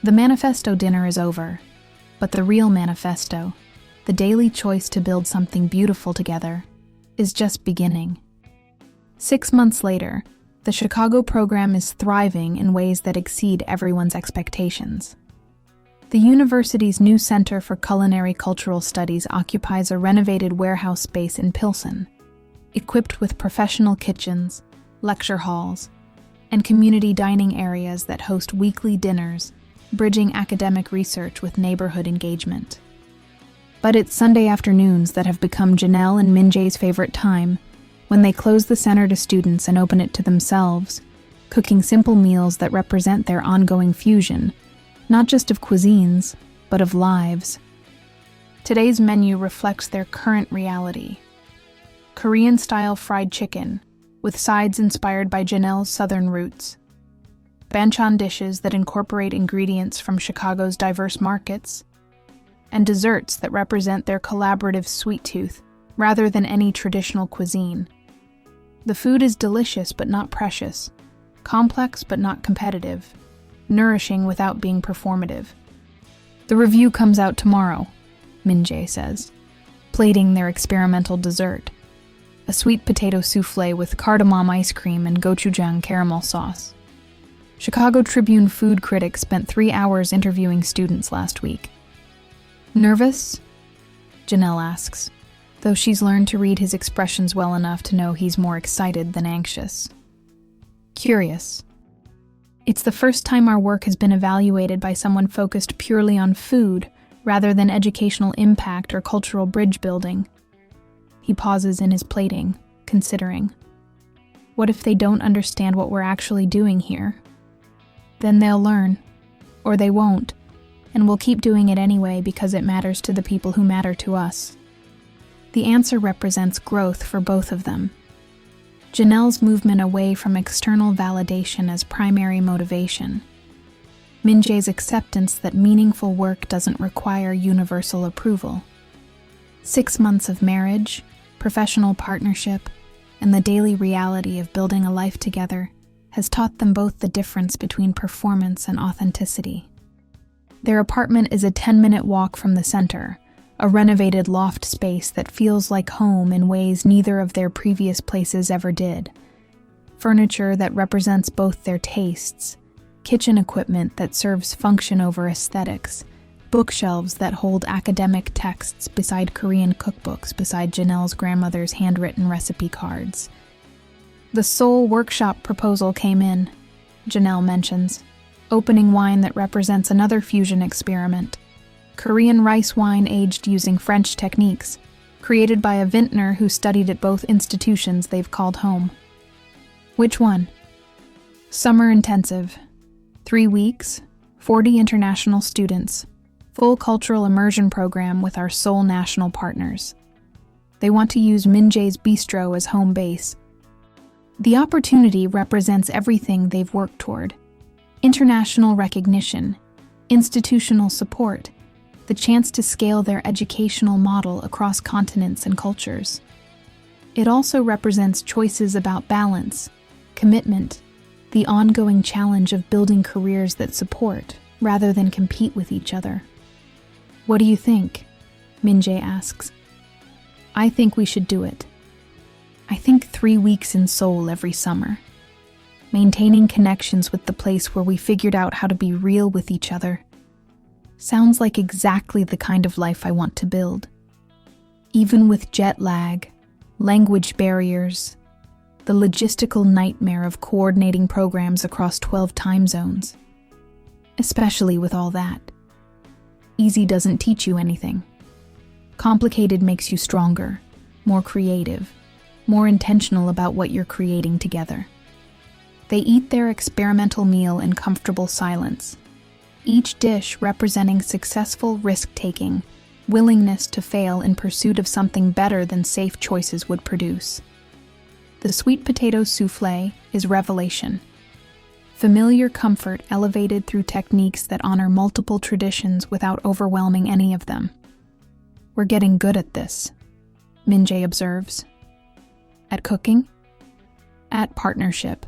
The manifesto dinner is over, but the real manifesto, the daily choice to build something beautiful together, is just beginning. 6 months later, the Chicago program is thriving in ways that exceed everyone's expectations. The university's new Center for Culinary Cultural Studies occupies a renovated warehouse space in Pilsen, equipped with professional kitchens, lecture halls, and community dining areas that host weekly dinners, bridging academic research with neighborhood engagement. But it's Sunday afternoons that have become Janelle and Minjae's favorite time, when they close the center to students and open it to themselves, cooking simple meals that represent their ongoing fusion, not just of cuisines, but of lives. Today's menu reflects their current reality. Korean-style fried chicken, with sides inspired by Janelle's southern roots. banchan dishes that incorporate ingredients from Chicago's diverse markets, and desserts that represent their collaborative sweet tooth rather than any traditional cuisine. The food is delicious but not precious, complex but not competitive, nourishing without being performative. The review comes out tomorrow, Min-jae says, plating their experimental dessert, a sweet potato souffle with cardamom ice cream and gochujang caramel sauce. Chicago Tribune food critics spent 3 hours interviewing students last week. Nervous? Janelle asks, though she's learned to read his expressions well enough to know he's more excited than anxious. Curious. It's the first time our work has been evaluated by someone focused purely on food rather than educational impact or cultural bridge building. He pauses in his plating, considering. What if they don't understand what we're actually doing here? Then they'll learn, or they won't, and we'll keep doing it anyway because it matters to the people who matter to us. The answer represents growth for both of them. Janelle's movement away from external validation as primary motivation. Min-jae's acceptance that meaningful work doesn't require universal approval. 6 months of marriage, professional partnership, and the daily reality of building a life together has taught them both the difference between performance and authenticity. Their apartment is a 10-minute walk from the center, a renovated loft space that feels like home in ways neither of their previous places ever did. Furniture that represents both their tastes, kitchen equipment that serves function over aesthetics, bookshelves that hold academic texts beside Korean cookbooks beside Janelle's grandmother's handwritten recipe cards. The Seoul workshop proposal came in, Janelle mentions, opening wine that represents another fusion experiment. Korean rice wine aged using French techniques, created by a vintner who studied at both institutions they've called home. Which one? Summer intensive. 3 weeks, 40 international students, full cultural immersion program with our Seoul national partners. They want to use Min-jae's bistro as home base. The opportunity represents everything they've worked toward. International recognition, institutional support, the chance to scale their educational model across continents and cultures. It also represents choices about balance, commitment, the ongoing challenge of building careers that support rather than compete with each other. What do you think? Min-jae asks. I think we should do it. I think 3 weeks in Seoul every summer. Maintaining connections with the place where we figured out how to be real with each other. Sounds like exactly the kind of life I want to build. Even with jet lag, language barriers, the logistical nightmare of coordinating programs across 12 time zones. Especially with all that. Easy doesn't teach you anything. Complicated makes you stronger, more creative, more intentional about what you're creating together. They eat their experimental meal in comfortable silence, each dish representing successful risk-taking, willingness to fail in pursuit of something better than safe choices would produce. The sweet potato souffle is revelation. Familiar comfort elevated through techniques that honor multiple traditions without overwhelming any of them. We're getting good at this, Min-jae observes. At cooking? At partnership.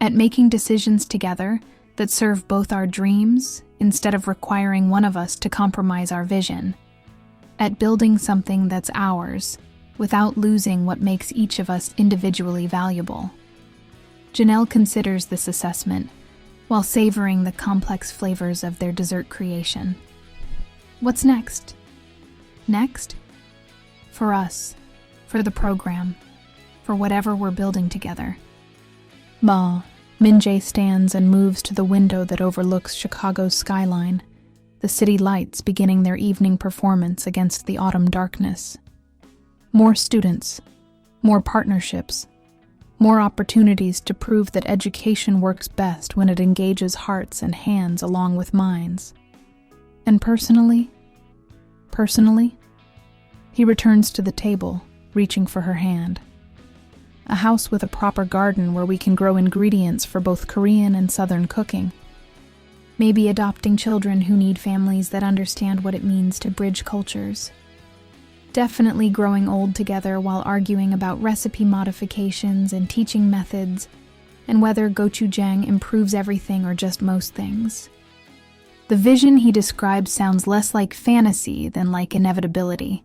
At making decisions together that serve both our dreams instead of requiring one of us to compromise our vision. At building something that's ours without losing what makes each of us individually valuable. Janelle considers this assessment while savoring the complex flavors of their dessert creation. What's next? Next? For us, for the program, for whatever we're building together. Min-jae stands and moves to the window that overlooks Chicago's skyline, the city lights beginning their evening performance against the autumn darkness. More students, more partnerships, more opportunities to prove that education works best when it engages hearts and hands along with minds. And personally, he returns to the table, reaching for her hand. a house with a proper garden where we can grow ingredients for both Korean and Southern cooking. Maybe adopting children who need families that understand what it means to bridge cultures. Definitely growing old together while arguing about recipe modifications and teaching methods, and whether gochujang improves everything or just most things. The vision he describes sounds less like fantasy than like inevitability.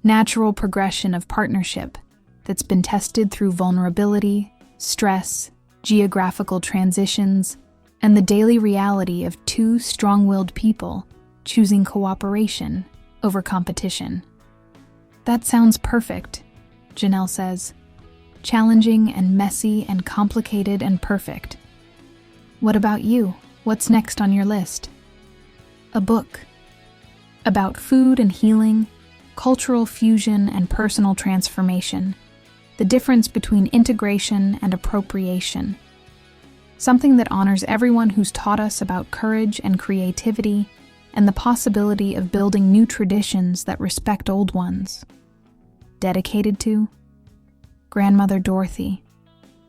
Natural progression of partnership that's been tested through vulnerability, stress, geographical transitions, and the daily reality of two strong-willed people choosing cooperation over competition. That sounds perfect, Janelle says. Challenging and messy and complicated and perfect. What about you? What's next on your list? A book. About food and healing, cultural fusion and personal transformation. The difference between integration and appropriation. Something that honors everyone who's taught us about courage and creativity and the possibility of building new traditions that respect old ones. Dedicated to Grandmother Dorothy,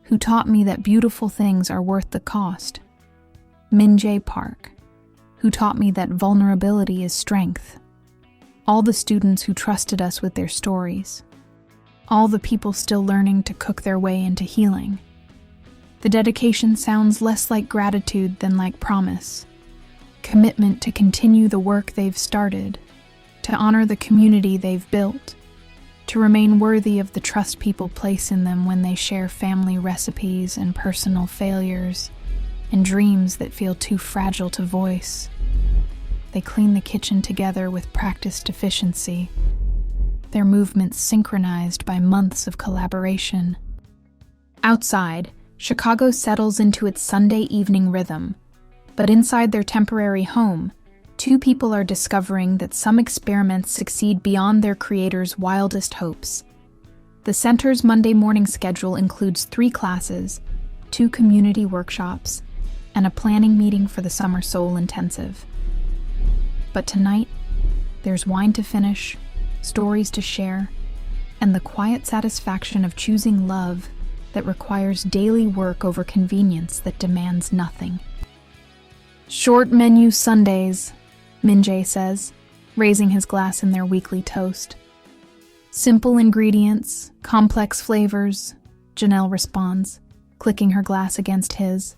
who taught me that beautiful things are worth the cost. Min-jae Park, who taught me that vulnerability is strength. All the students who trusted us with their stories. All the people still learning to cook their way into healing. The dedication sounds less like gratitude than like promise. Commitment to continue the work they've started, to honor the community they've built, to remain worthy of the trust people place in them when they share family recipes and personal failures and dreams that feel too fragile to voice. They clean the kitchen together with practiced efficiency, their movements synchronized by months of collaboration. Outside, Chicago settles into its Sunday evening rhythm, but inside their temporary home, two people are discovering that some experiments succeed beyond their creators' wildest hopes. The center's Monday morning schedule includes 3 classes, 2 community workshops, and a planning meeting for the summer soul intensive. But tonight, there's wine to finish, stories to share, and the quiet satisfaction of choosing love that requires daily work over convenience that demands nothing. Short menu Sundays, Min-jae says, raising his glass in their weekly toast. Simple ingredients, complex flavors, Janelle responds, clicking her glass against his.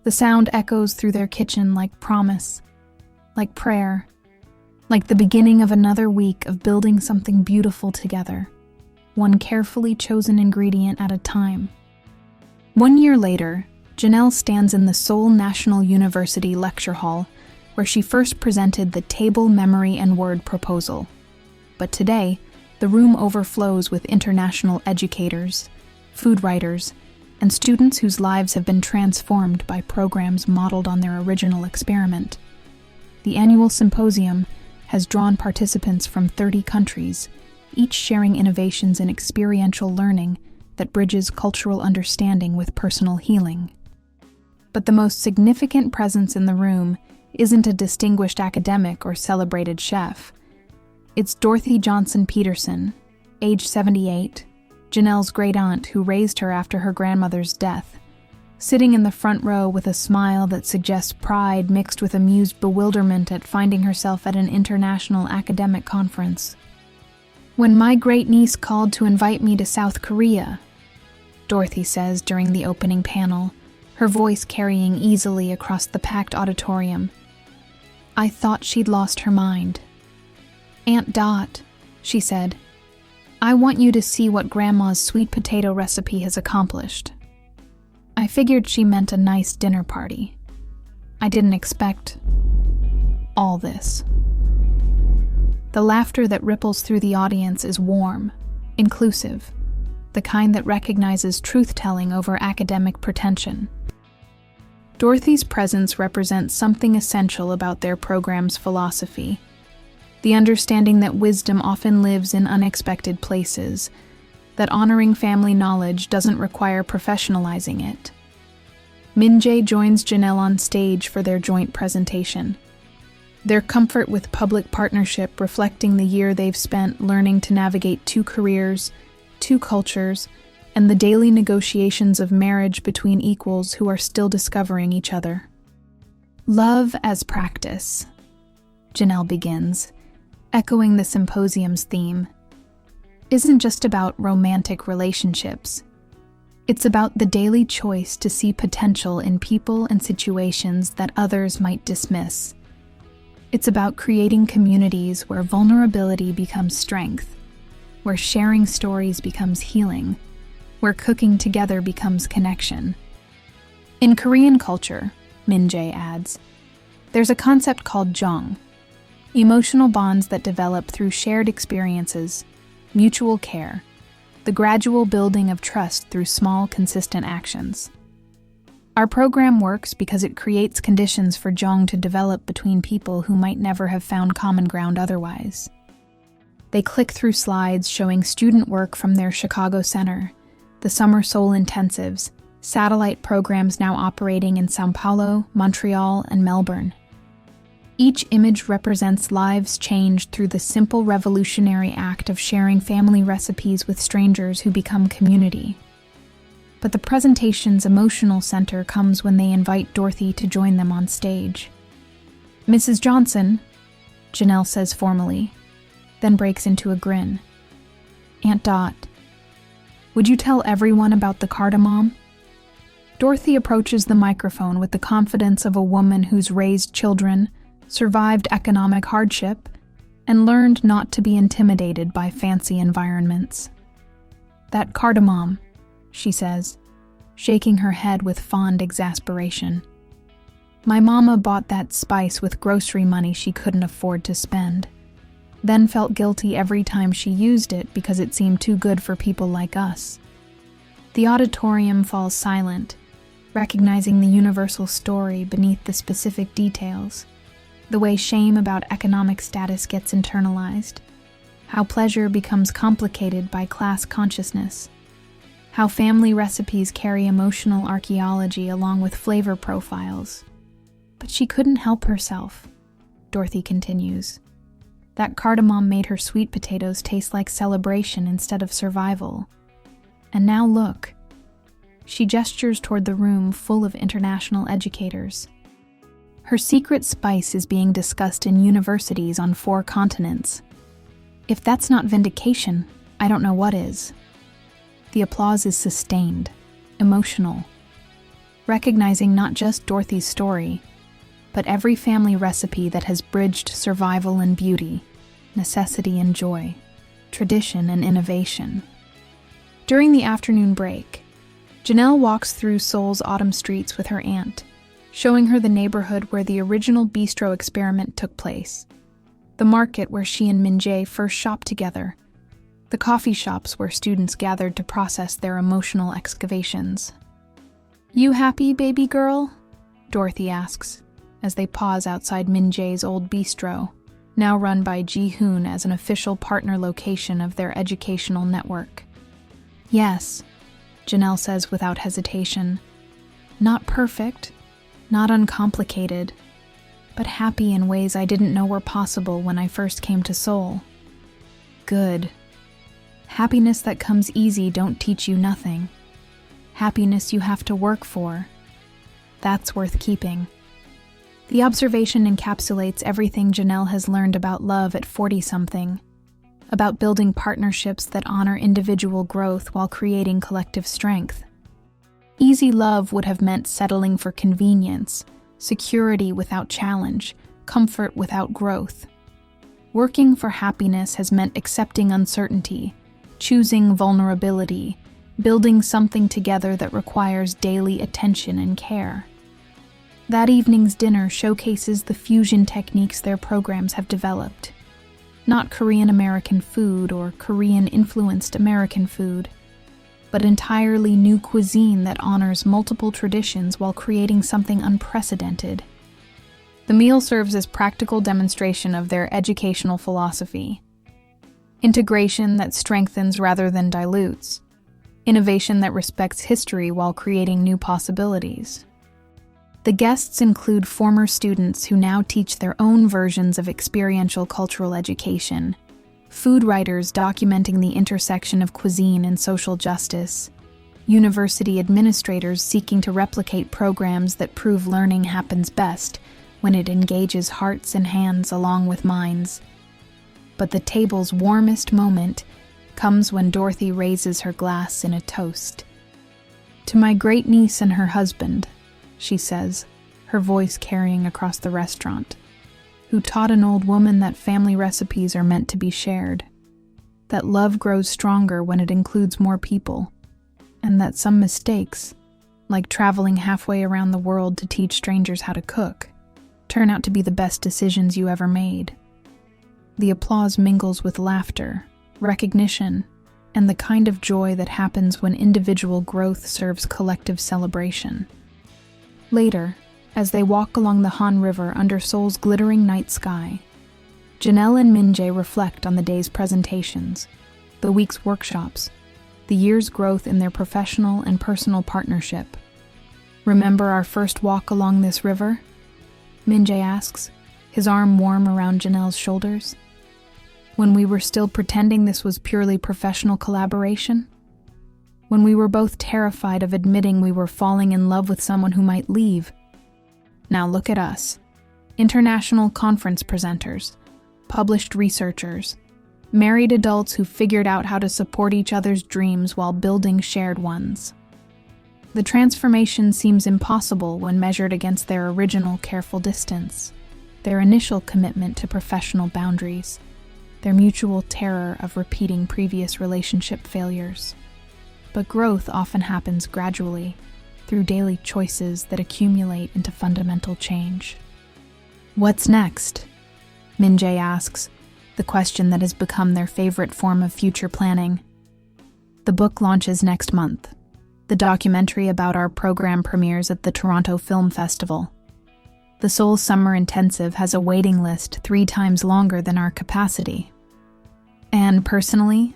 The sound echoes through their kitchen like promise, like prayer, like the beginning of another week of building something beautiful together, one carefully chosen ingredient at a time. 1 year later, Janelle stands in the Seoul National University lecture hall, where she first presented the table, memory, and word proposal. But today, the room overflows with international educators, food writers, and students whose lives have been transformed by programs modeled on their original experiment. The annual symposium has drawn participants from 30 countries, each sharing innovations in experiential learning that bridges cultural understanding with personal healing. But the most significant presence in the room isn't a distinguished academic or celebrated chef. It's Dorothy Johnson Peterson, age 78, Janelle's great-aunt who raised her after her grandmother's death, sitting in the front row with a smile that suggests pride mixed with amused bewilderment at finding herself at an international academic conference. "When my great-niece called to invite me to South Korea," Dorothy says during the opening panel, her voice carrying easily across the packed auditorium, "I thought she'd lost her mind. Aunt Dot," she said, "I want you to see what Grandma's sweet potato recipe has accomplished." I figured she meant a nice dinner party. I didn't expect all this. The laughter that ripples through the audience is warm, inclusive, the kind that recognizes truth-telling over academic pretension. Dorothy's presence represents something essential about their program's philosophy, the understanding that wisdom often lives in unexpected places, that honoring family knowledge doesn't require professionalizing it. Min-jae joins Janelle on stage for their joint presentation, their comfort with public partnership reflecting the year they've spent learning to navigate 2 careers, 2 cultures, and the daily negotiations of marriage between equals who are still discovering each other. Love as practice, Janelle begins, echoing the symposium's theme, isn't just about romantic relationships. It's about the daily choice to see potential in people and situations that others might dismiss. It's about creating communities where vulnerability becomes strength, where sharing stories becomes healing, where cooking together becomes connection. In Korean culture, Min-jae adds, there's a concept called jong, emotional bonds that develop through shared experiences, mutual care, the gradual building of trust through small, consistent actions. Our program works because it creates conditions for jong to develop between people who might never have found common ground otherwise. They click through slides showing student work from their Chicago Center, the Summer Soul Intensives, satellite programs now operating in São Paulo, Montreal, and Melbourne. Each image represents lives changed through the simple revolutionary act of sharing family recipes with strangers who become community. But the presentation's emotional center comes when they invite Dorothy to join them on stage. Mrs. Johnson, Janelle says formally, then breaks into a grin. Aunt Dot, would you tell everyone about the cardamom? Dorothy approaches the microphone with the confidence of a woman who's raised children, survived economic hardship, and learned not to be intimidated by fancy environments. That cardamom, she says, shaking her head with fond exasperation. My mama bought that spice with grocery money she couldn't afford to spend, then felt guilty every time she used it because it seemed too good for people like us. The auditorium falls silent, recognizing the universal story beneath the specific details. The way shame about economic status gets internalized, how pleasure becomes complicated by class consciousness, how family recipes carry emotional archaeology along with flavor profiles. But she couldn't help herself, Dorothy continues. That cardamom made her sweet potatoes taste like celebration instead of survival. And now look. She gestures toward the room full of international educators. Her secret spice is being discussed in universities on 4 continents. If that's not vindication, I don't know what is. The applause is sustained, emotional, recognizing not just Dorothy's story, but every family recipe that has bridged survival and beauty, necessity and joy, tradition and innovation. During the afternoon break, Janelle walks through Seoul's autumn streets with her aunt, showing her the neighborhood where the original bistro experiment took place, the market where she and Min-jae first shopped together, the coffee shops where students gathered to process their emotional excavations. You happy, baby girl? Dorothy asks, as they pause outside Min-jae's old bistro, now run by Ji-hoon as an official partner location of their educational network. Yes, Janelle says without hesitation. Not perfect, not uncomplicated, but happy in ways I didn't know were possible when I first came to Seoul. Good. Happiness that comes easy don't teach you nothing. Happiness you have to work for. That's worth keeping. The observation encapsulates everything Janelle has learned about love at 40-something, about building partnerships that honor individual growth while creating collective strength. Easy love would have meant settling for convenience, security without challenge, comfort without growth. Working for happiness has meant accepting uncertainty, choosing vulnerability, building something together that requires daily attention and care. That evening's dinner showcases the fusion techniques their programs have developed. Not Korean-American food or Korean-influenced American food, but entirely new cuisine that honors multiple traditions while creating something unprecedented. The meal serves as practical demonstration of their educational philosophy. Integration that strengthens rather than dilutes. Innovation that respects history while creating new possibilities. The guests include former students who now teach their own versions of experiential cultural education, food writers documenting the intersection of cuisine and social justice, university administrators seeking to replicate programs that prove learning happens best when it engages hearts and hands along with minds. But the table's warmest moment comes when Dorothy raises her glass in a toast. "To my great niece and her husband," she says, her voice carrying across the restaurant, "who taught an old woman that family recipes are meant to be shared, that love grows stronger when it includes more people, and that some mistakes, like traveling halfway around the world to teach strangers how to cook, turn out to be the best decisions you ever made." The applause mingles with laughter, recognition, and the kind of joy that happens when individual growth serves collective celebration. Later, as they walk along the Han River under Seoul's glittering night sky, Janelle and Min-jae reflect on the day's presentations, the week's workshops, the year's growth in their professional and personal partnership. "Remember our first walk along this river?" Min-jae asks, his arm warm around Janelle's shoulders. "When we were still pretending this was purely professional collaboration? When we were both terrified of admitting we were falling in love with someone who might leave? Now look at us. International conference presenters, published researchers, married adults who figured out how to support each other's dreams while building shared ones. The transformation seems impossible when measured against their original careful distance, their initial commitment to professional boundaries, their mutual terror of repeating previous relationship failures. But growth often happens gradually, through daily choices that accumulate into fundamental change." "What's next?" Min-jae asks, the question that has become their favorite form of future planning. "The book launches next month. The documentary about our program premieres at the Toronto Film Festival. The Seoul Summer Intensive has a waiting list 3 times longer than our capacity. And personally?"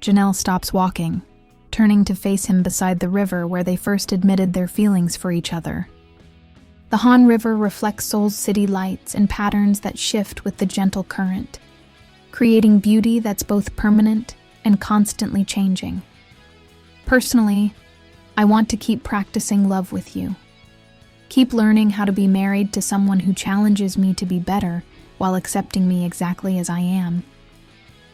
Janelle stops walking, turning to face him beside the river where they first admitted their feelings for each other. The Han River reflects Seoul's city lights and patterns that shift with the gentle current, creating beauty that's both permanent and constantly changing. "Personally, I want to keep practicing love with you. Keep learning how to be married to someone who challenges me to be better while accepting me exactly as I am.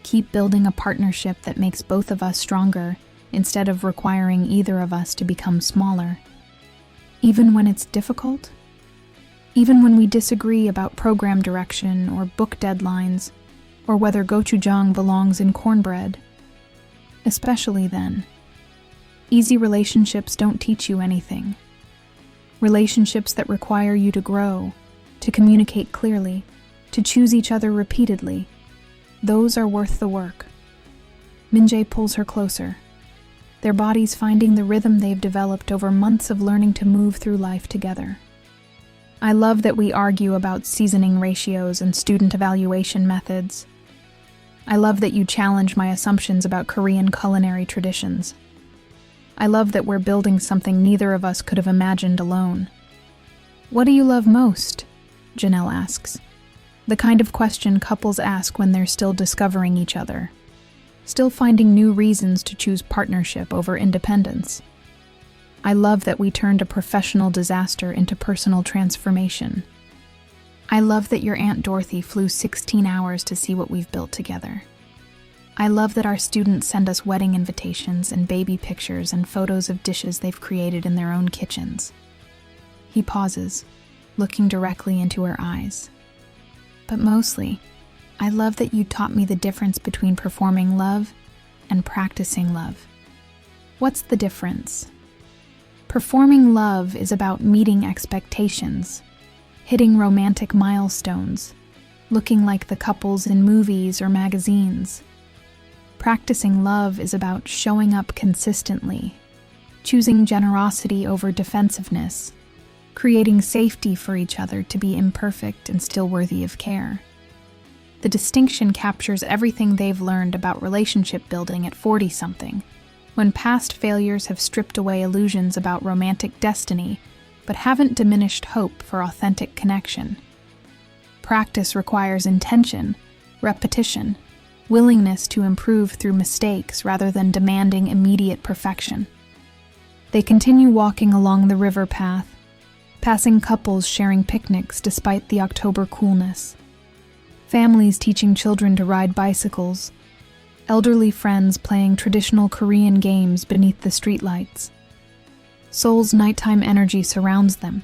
Keep building a partnership that makes both of us stronger instead of requiring either of us to become smaller. Even when it's difficult? Even when we disagree about program direction or book deadlines, or whether gochujang belongs in cornbread. Especially then. Easy relationships don't teach you anything. Relationships that require you to grow, to communicate clearly, to choose each other repeatedly, those are worth the work." Min-jae pulls her closer, their bodies finding the rhythm they've developed over months of learning to move through life together. "I love that we argue about seasoning ratios and student evaluation methods. I love that you challenge my assumptions about Korean culinary traditions. I love that we're building something neither of us could have imagined alone." "What do you love most?" Janelle asks, the kind of question couples ask when they're still discovering each other, still finding new reasons to choose partnership over independence. "I love that we turned a professional disaster into personal transformation. I love that your Aunt Dorothy flew 16 hours to see what we've built together. I love that our students send us wedding invitations and baby pictures and photos of dishes they've created in their own kitchens." He pauses, looking directly into her eyes. "But mostly, I love that you taught me the difference between performing love and practicing love." "What's the difference?" "Performing love is about meeting expectations, hitting romantic milestones, looking like the couples in movies or magazines. Practicing love is about showing up consistently, choosing generosity over defensiveness, creating safety for each other to be imperfect and still worthy of care. The distinction captures everything they've learned about relationship building at 40-something, when past failures have stripped away illusions about romantic destiny, but haven't diminished hope for authentic connection. Practice requires intention, repetition, willingness to improve through mistakes rather than demanding immediate perfection. They continue walking along the river path, passing couples sharing picnics despite the October coolness, families teaching children to ride bicycles, elderly friends playing traditional Korean games beneath the streetlights. Seoul's nighttime energy surrounds them,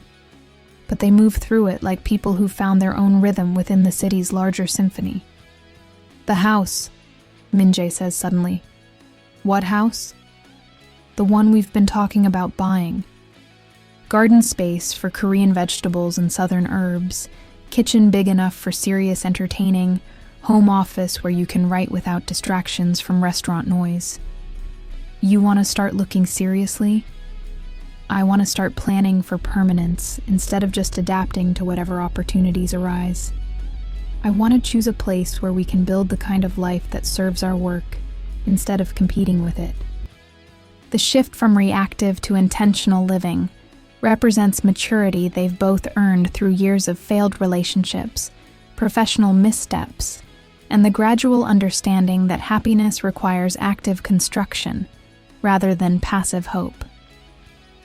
but they move through it like people who found their own rhythm within the city's larger symphony. "The house," Min-jae says suddenly. "What house?" "The one we've been talking about buying. Garden space for Korean vegetables and southern herbs, kitchen big enough for serious entertaining, home office where you can write without distractions from restaurant noise. You want to start looking seriously? I want to start planning for permanence instead of just adapting to whatever opportunities arise. I want to choose a place where we can build the kind of life that serves our work instead of competing with it." The shift from reactive to intentional living represents maturity they've both earned through years of failed relationships, professional missteps, and the gradual understanding that happiness requires active construction rather than passive hope.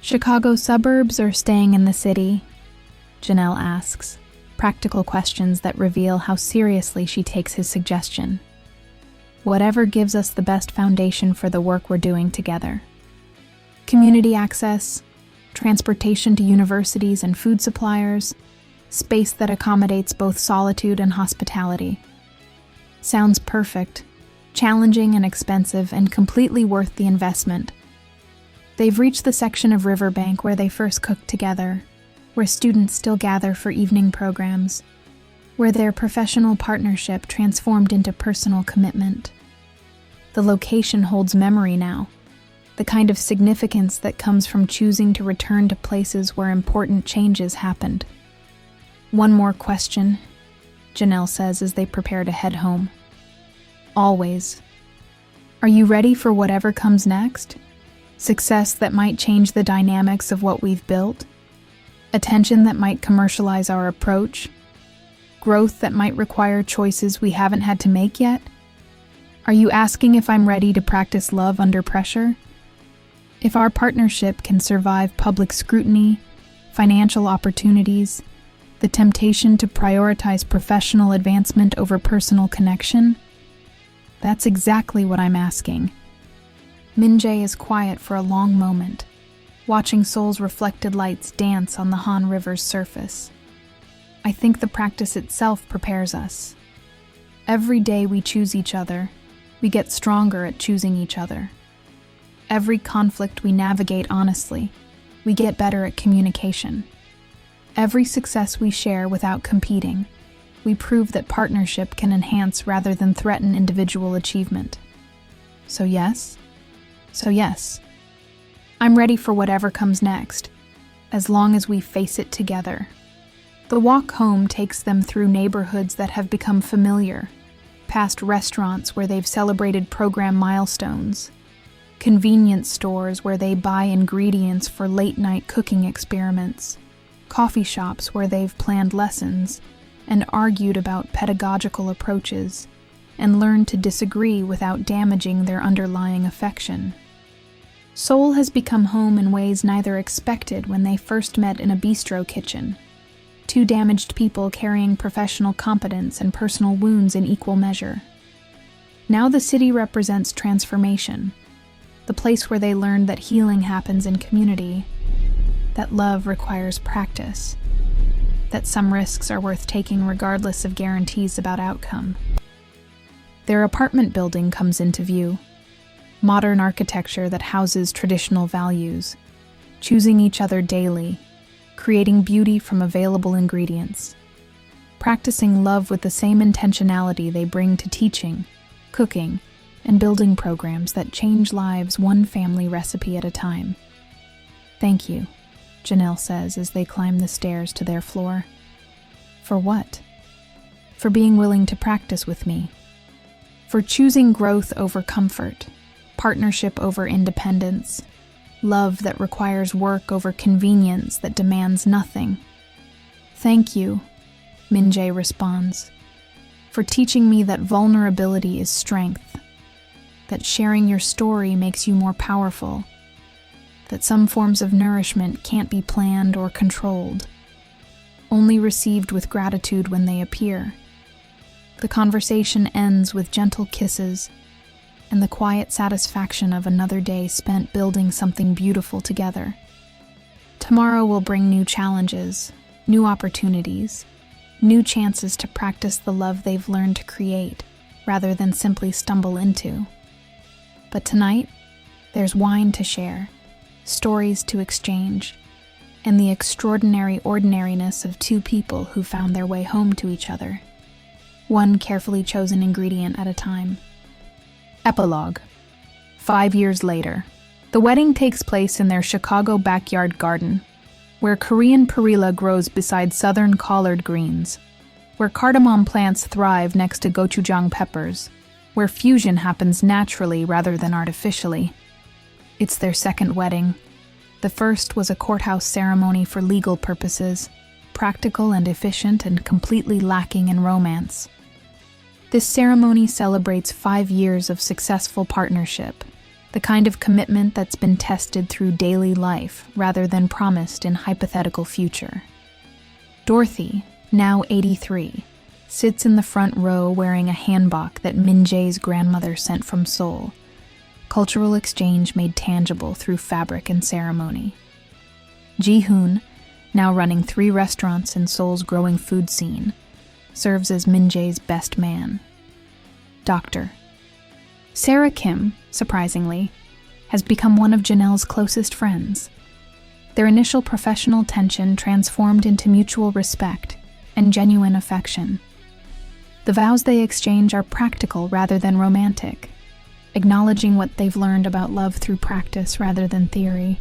"Chicago suburbs or staying in the city?" Janelle asks, practical questions that reveal how seriously she takes his suggestion. "Whatever gives us the best foundation for the work we're doing together. Community access, transportation to universities and food suppliers, space that accommodates both solitude and hospitality. Sounds perfect, challenging and expensive, and completely worth the investment." They've reached the section of Riverbank where they first cooked together, where students still gather for evening programs, where their professional partnership transformed into personal commitment. The location holds memory now, the kind of significance that comes from choosing to return to places where important changes happened. "One more question," Janelle says as they prepare to head home. "Always. Are you ready for whatever comes next? Success that might change the dynamics of what we've built? Attention that might commercialize our approach? Growth that might require choices we haven't had to make yet? Are you asking if I'm ready to practice love under pressure? If our partnership can survive public scrutiny, financial opportunities, the temptation to prioritize professional advancement over personal connection? That's exactly what I'm asking." Min-jae is quiet for a long moment, watching Seoul's reflected lights dance on the Han River's surface. "I think the practice itself prepares us. Every day we choose each other, we get stronger at choosing each other. Every conflict we navigate honestly, we get better at communication. Every success we share without competing, we prove that partnership can enhance rather than threaten individual achievement. So yes, I'm ready for whatever comes next, as long as we face it together." The walk home takes them through neighborhoods that have become familiar, past restaurants where they've celebrated program milestones, convenience stores where they buy ingredients for late-night cooking experiments, coffee shops where they've planned lessons and argued about pedagogical approaches, and learned to disagree without damaging their underlying affection. Seoul has become home in ways neither expected when they first met in a bistro kitchen, two damaged people carrying professional competence and personal wounds in equal measure. Now the city represents transformation, the place where they learned that healing happens in community, that love requires practice, that some risks are worth taking regardless of guarantees about outcome. Their apartment building comes into view, modern architecture that houses traditional values, choosing each other daily, creating beauty from available ingredients, practicing love with the same intentionality they bring to teaching, cooking, and building programs that change lives one family recipe at a time. "Thank you," Janelle says as they climb the stairs to their floor. "For what?" "For being willing to practice with me. For choosing growth over comfort, partnership over independence, love that requires work over convenience that demands nothing." "Thank you," Min-jae responds, "for teaching me that vulnerability is strength, that sharing your story makes you more powerful, that some forms of nourishment can't be planned or controlled, only received with gratitude when they appear. The conversation ends with gentle kisses and the quiet satisfaction of another day spent building something beautiful together. Tomorrow will bring new challenges, new opportunities, new chances to practice the love they've learned to create rather than simply stumble into. But tonight, there's wine to share, stories to exchange, and the extraordinary ordinariness of two people who found their way home to each other, one carefully chosen ingredient at a time. Epilogue. 5 years later, the wedding takes place in their Chicago backyard garden, where Korean perilla grows beside southern collard greens, where cardamom plants thrive next to gochujang peppers, where fusion happens naturally rather than artificially. It's their second wedding. The first was a courthouse ceremony for legal purposes, practical and efficient and completely lacking in romance. This ceremony celebrates 5 years of successful partnership, the kind of commitment that's been tested through daily life rather than promised in hypothetical future. Dorothy, now 83, sits in the front row wearing a hanbok that Min-jae's grandmother sent from Seoul, cultural exchange made tangible through fabric and ceremony. Ji-hoon, now running 3 restaurants in Seoul's growing food scene, serves as Min-jae's best man. Doctor. Sarah Kim, surprisingly, has become one of Janelle's closest friends. Their initial professional tension transformed into mutual respect and genuine affection. The vows they exchange are practical rather than romantic, acknowledging what they've learned about love through practice rather than theory.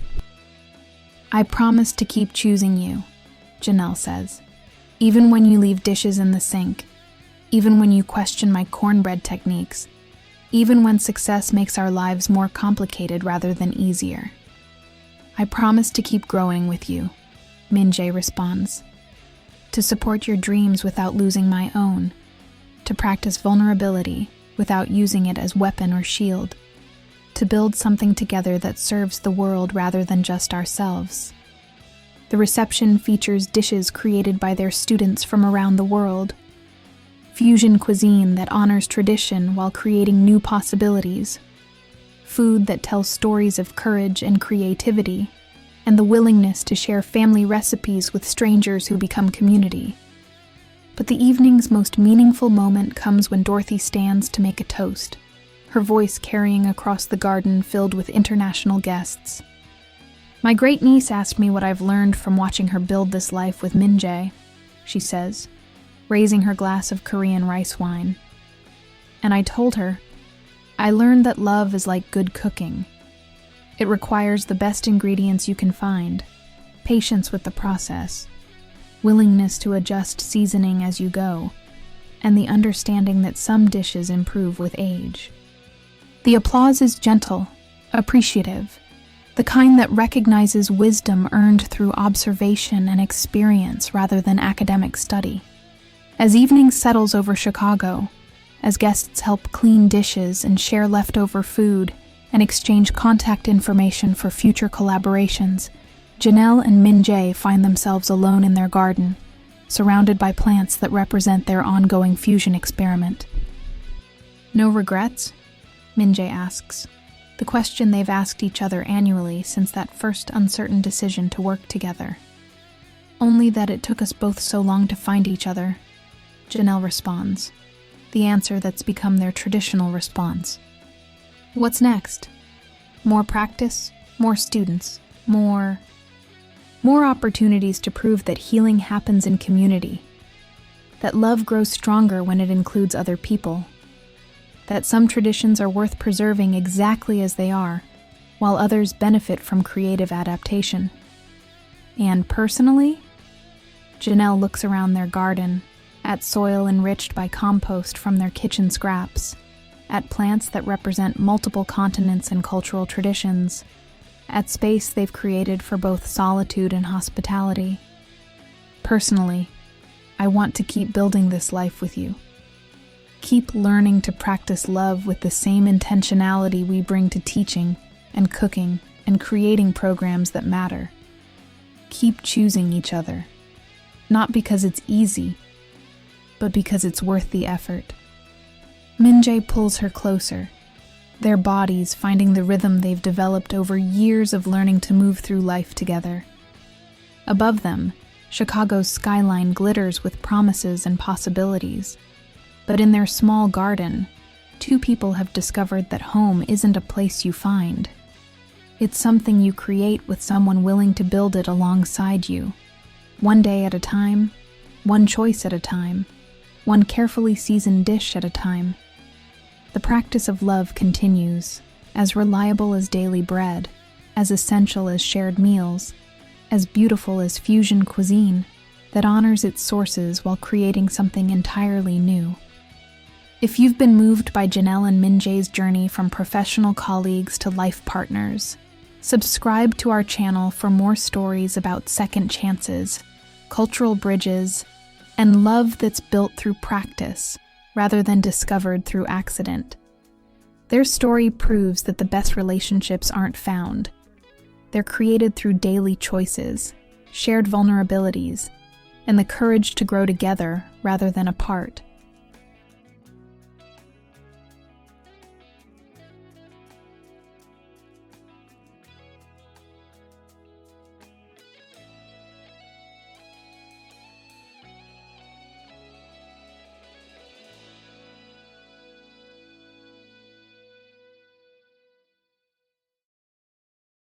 "I promise to keep choosing you," Janelle says, "even when you leave dishes in the sink, even when you question my cornbread techniques, even when success makes our lives more complicated rather than easier. I promise to keep growing with you," Min-jae responds, "to support your dreams without losing my own, to practice vulnerability without using it as weapon or shield, to build something together that serves the world rather than just ourselves." The reception features dishes created by their students from around the world, fusion cuisine that honors tradition while creating new possibilities, food that tells stories of courage and creativity, and the willingness to share family recipes with strangers who become community. But the evening's most meaningful moment comes when Dorothy stands to make a toast, her voice carrying across the garden filled with international guests. "My great-niece asked me what I've learned from watching her build this life with Min-jae," she says, raising her glass of Korean rice wine. "And I told her, I learned that love is like good cooking. It requires the best ingredients you can find, patience with the process, willingness to adjust seasoning as you go, and the understanding that some dishes improve with age." The applause is gentle, appreciative, the kind that recognizes wisdom earned through observation and experience rather than academic study. As evening settles over Chicago, as guests help clean dishes and share leftover food and exchange contact information for future collaborations, Janelle and Min-jae find themselves alone in their garden, surrounded by plants that represent their ongoing fusion experiment. "No regrets?" Min-jae asks, the question they've asked each other annually since that first uncertain decision to work together. "Only that it took us both so long to find each other," Janelle responds, the answer that's become their traditional response. What's next? More practice, more students, more opportunities to prove that healing happens in community, that love grows stronger when it includes other people, that some traditions are worth preserving exactly as they are, while others benefit from creative adaptation. And personally, Janelle looks around their garden, at soil enriched by compost from their kitchen scraps, at plants that represent multiple continents and cultural traditions, at space they've created for both solitude and hospitality. Personally, I want to keep building this life with you. Keep learning to practice love with the same intentionality we bring to teaching and cooking and creating programs that matter. Keep choosing each other, not because it's easy, but because it's worth the effort. Min-jae pulls her closer, their bodies finding the rhythm they've developed over years of learning to move through life together. Above them, Chicago's skyline glitters with promises and possibilities. But in their small garden, two people have discovered that home isn't a place you find. It's something you create with someone willing to build it alongside you. One day at a time, one choice at a time, one carefully seasoned dish at a time. The practice of love continues, as reliable as daily bread, as essential as shared meals, as beautiful as fusion cuisine that honors its sources while creating something entirely new. If you've been moved by Janelle and Min-jae's journey from professional colleagues to life partners, subscribe to our channel for more stories about second chances, cultural bridges, and love that's built through practice rather than discovered through accident. Their story proves that the best relationships aren't found. They're created through daily choices, shared vulnerabilities, and the courage to grow together rather than apart.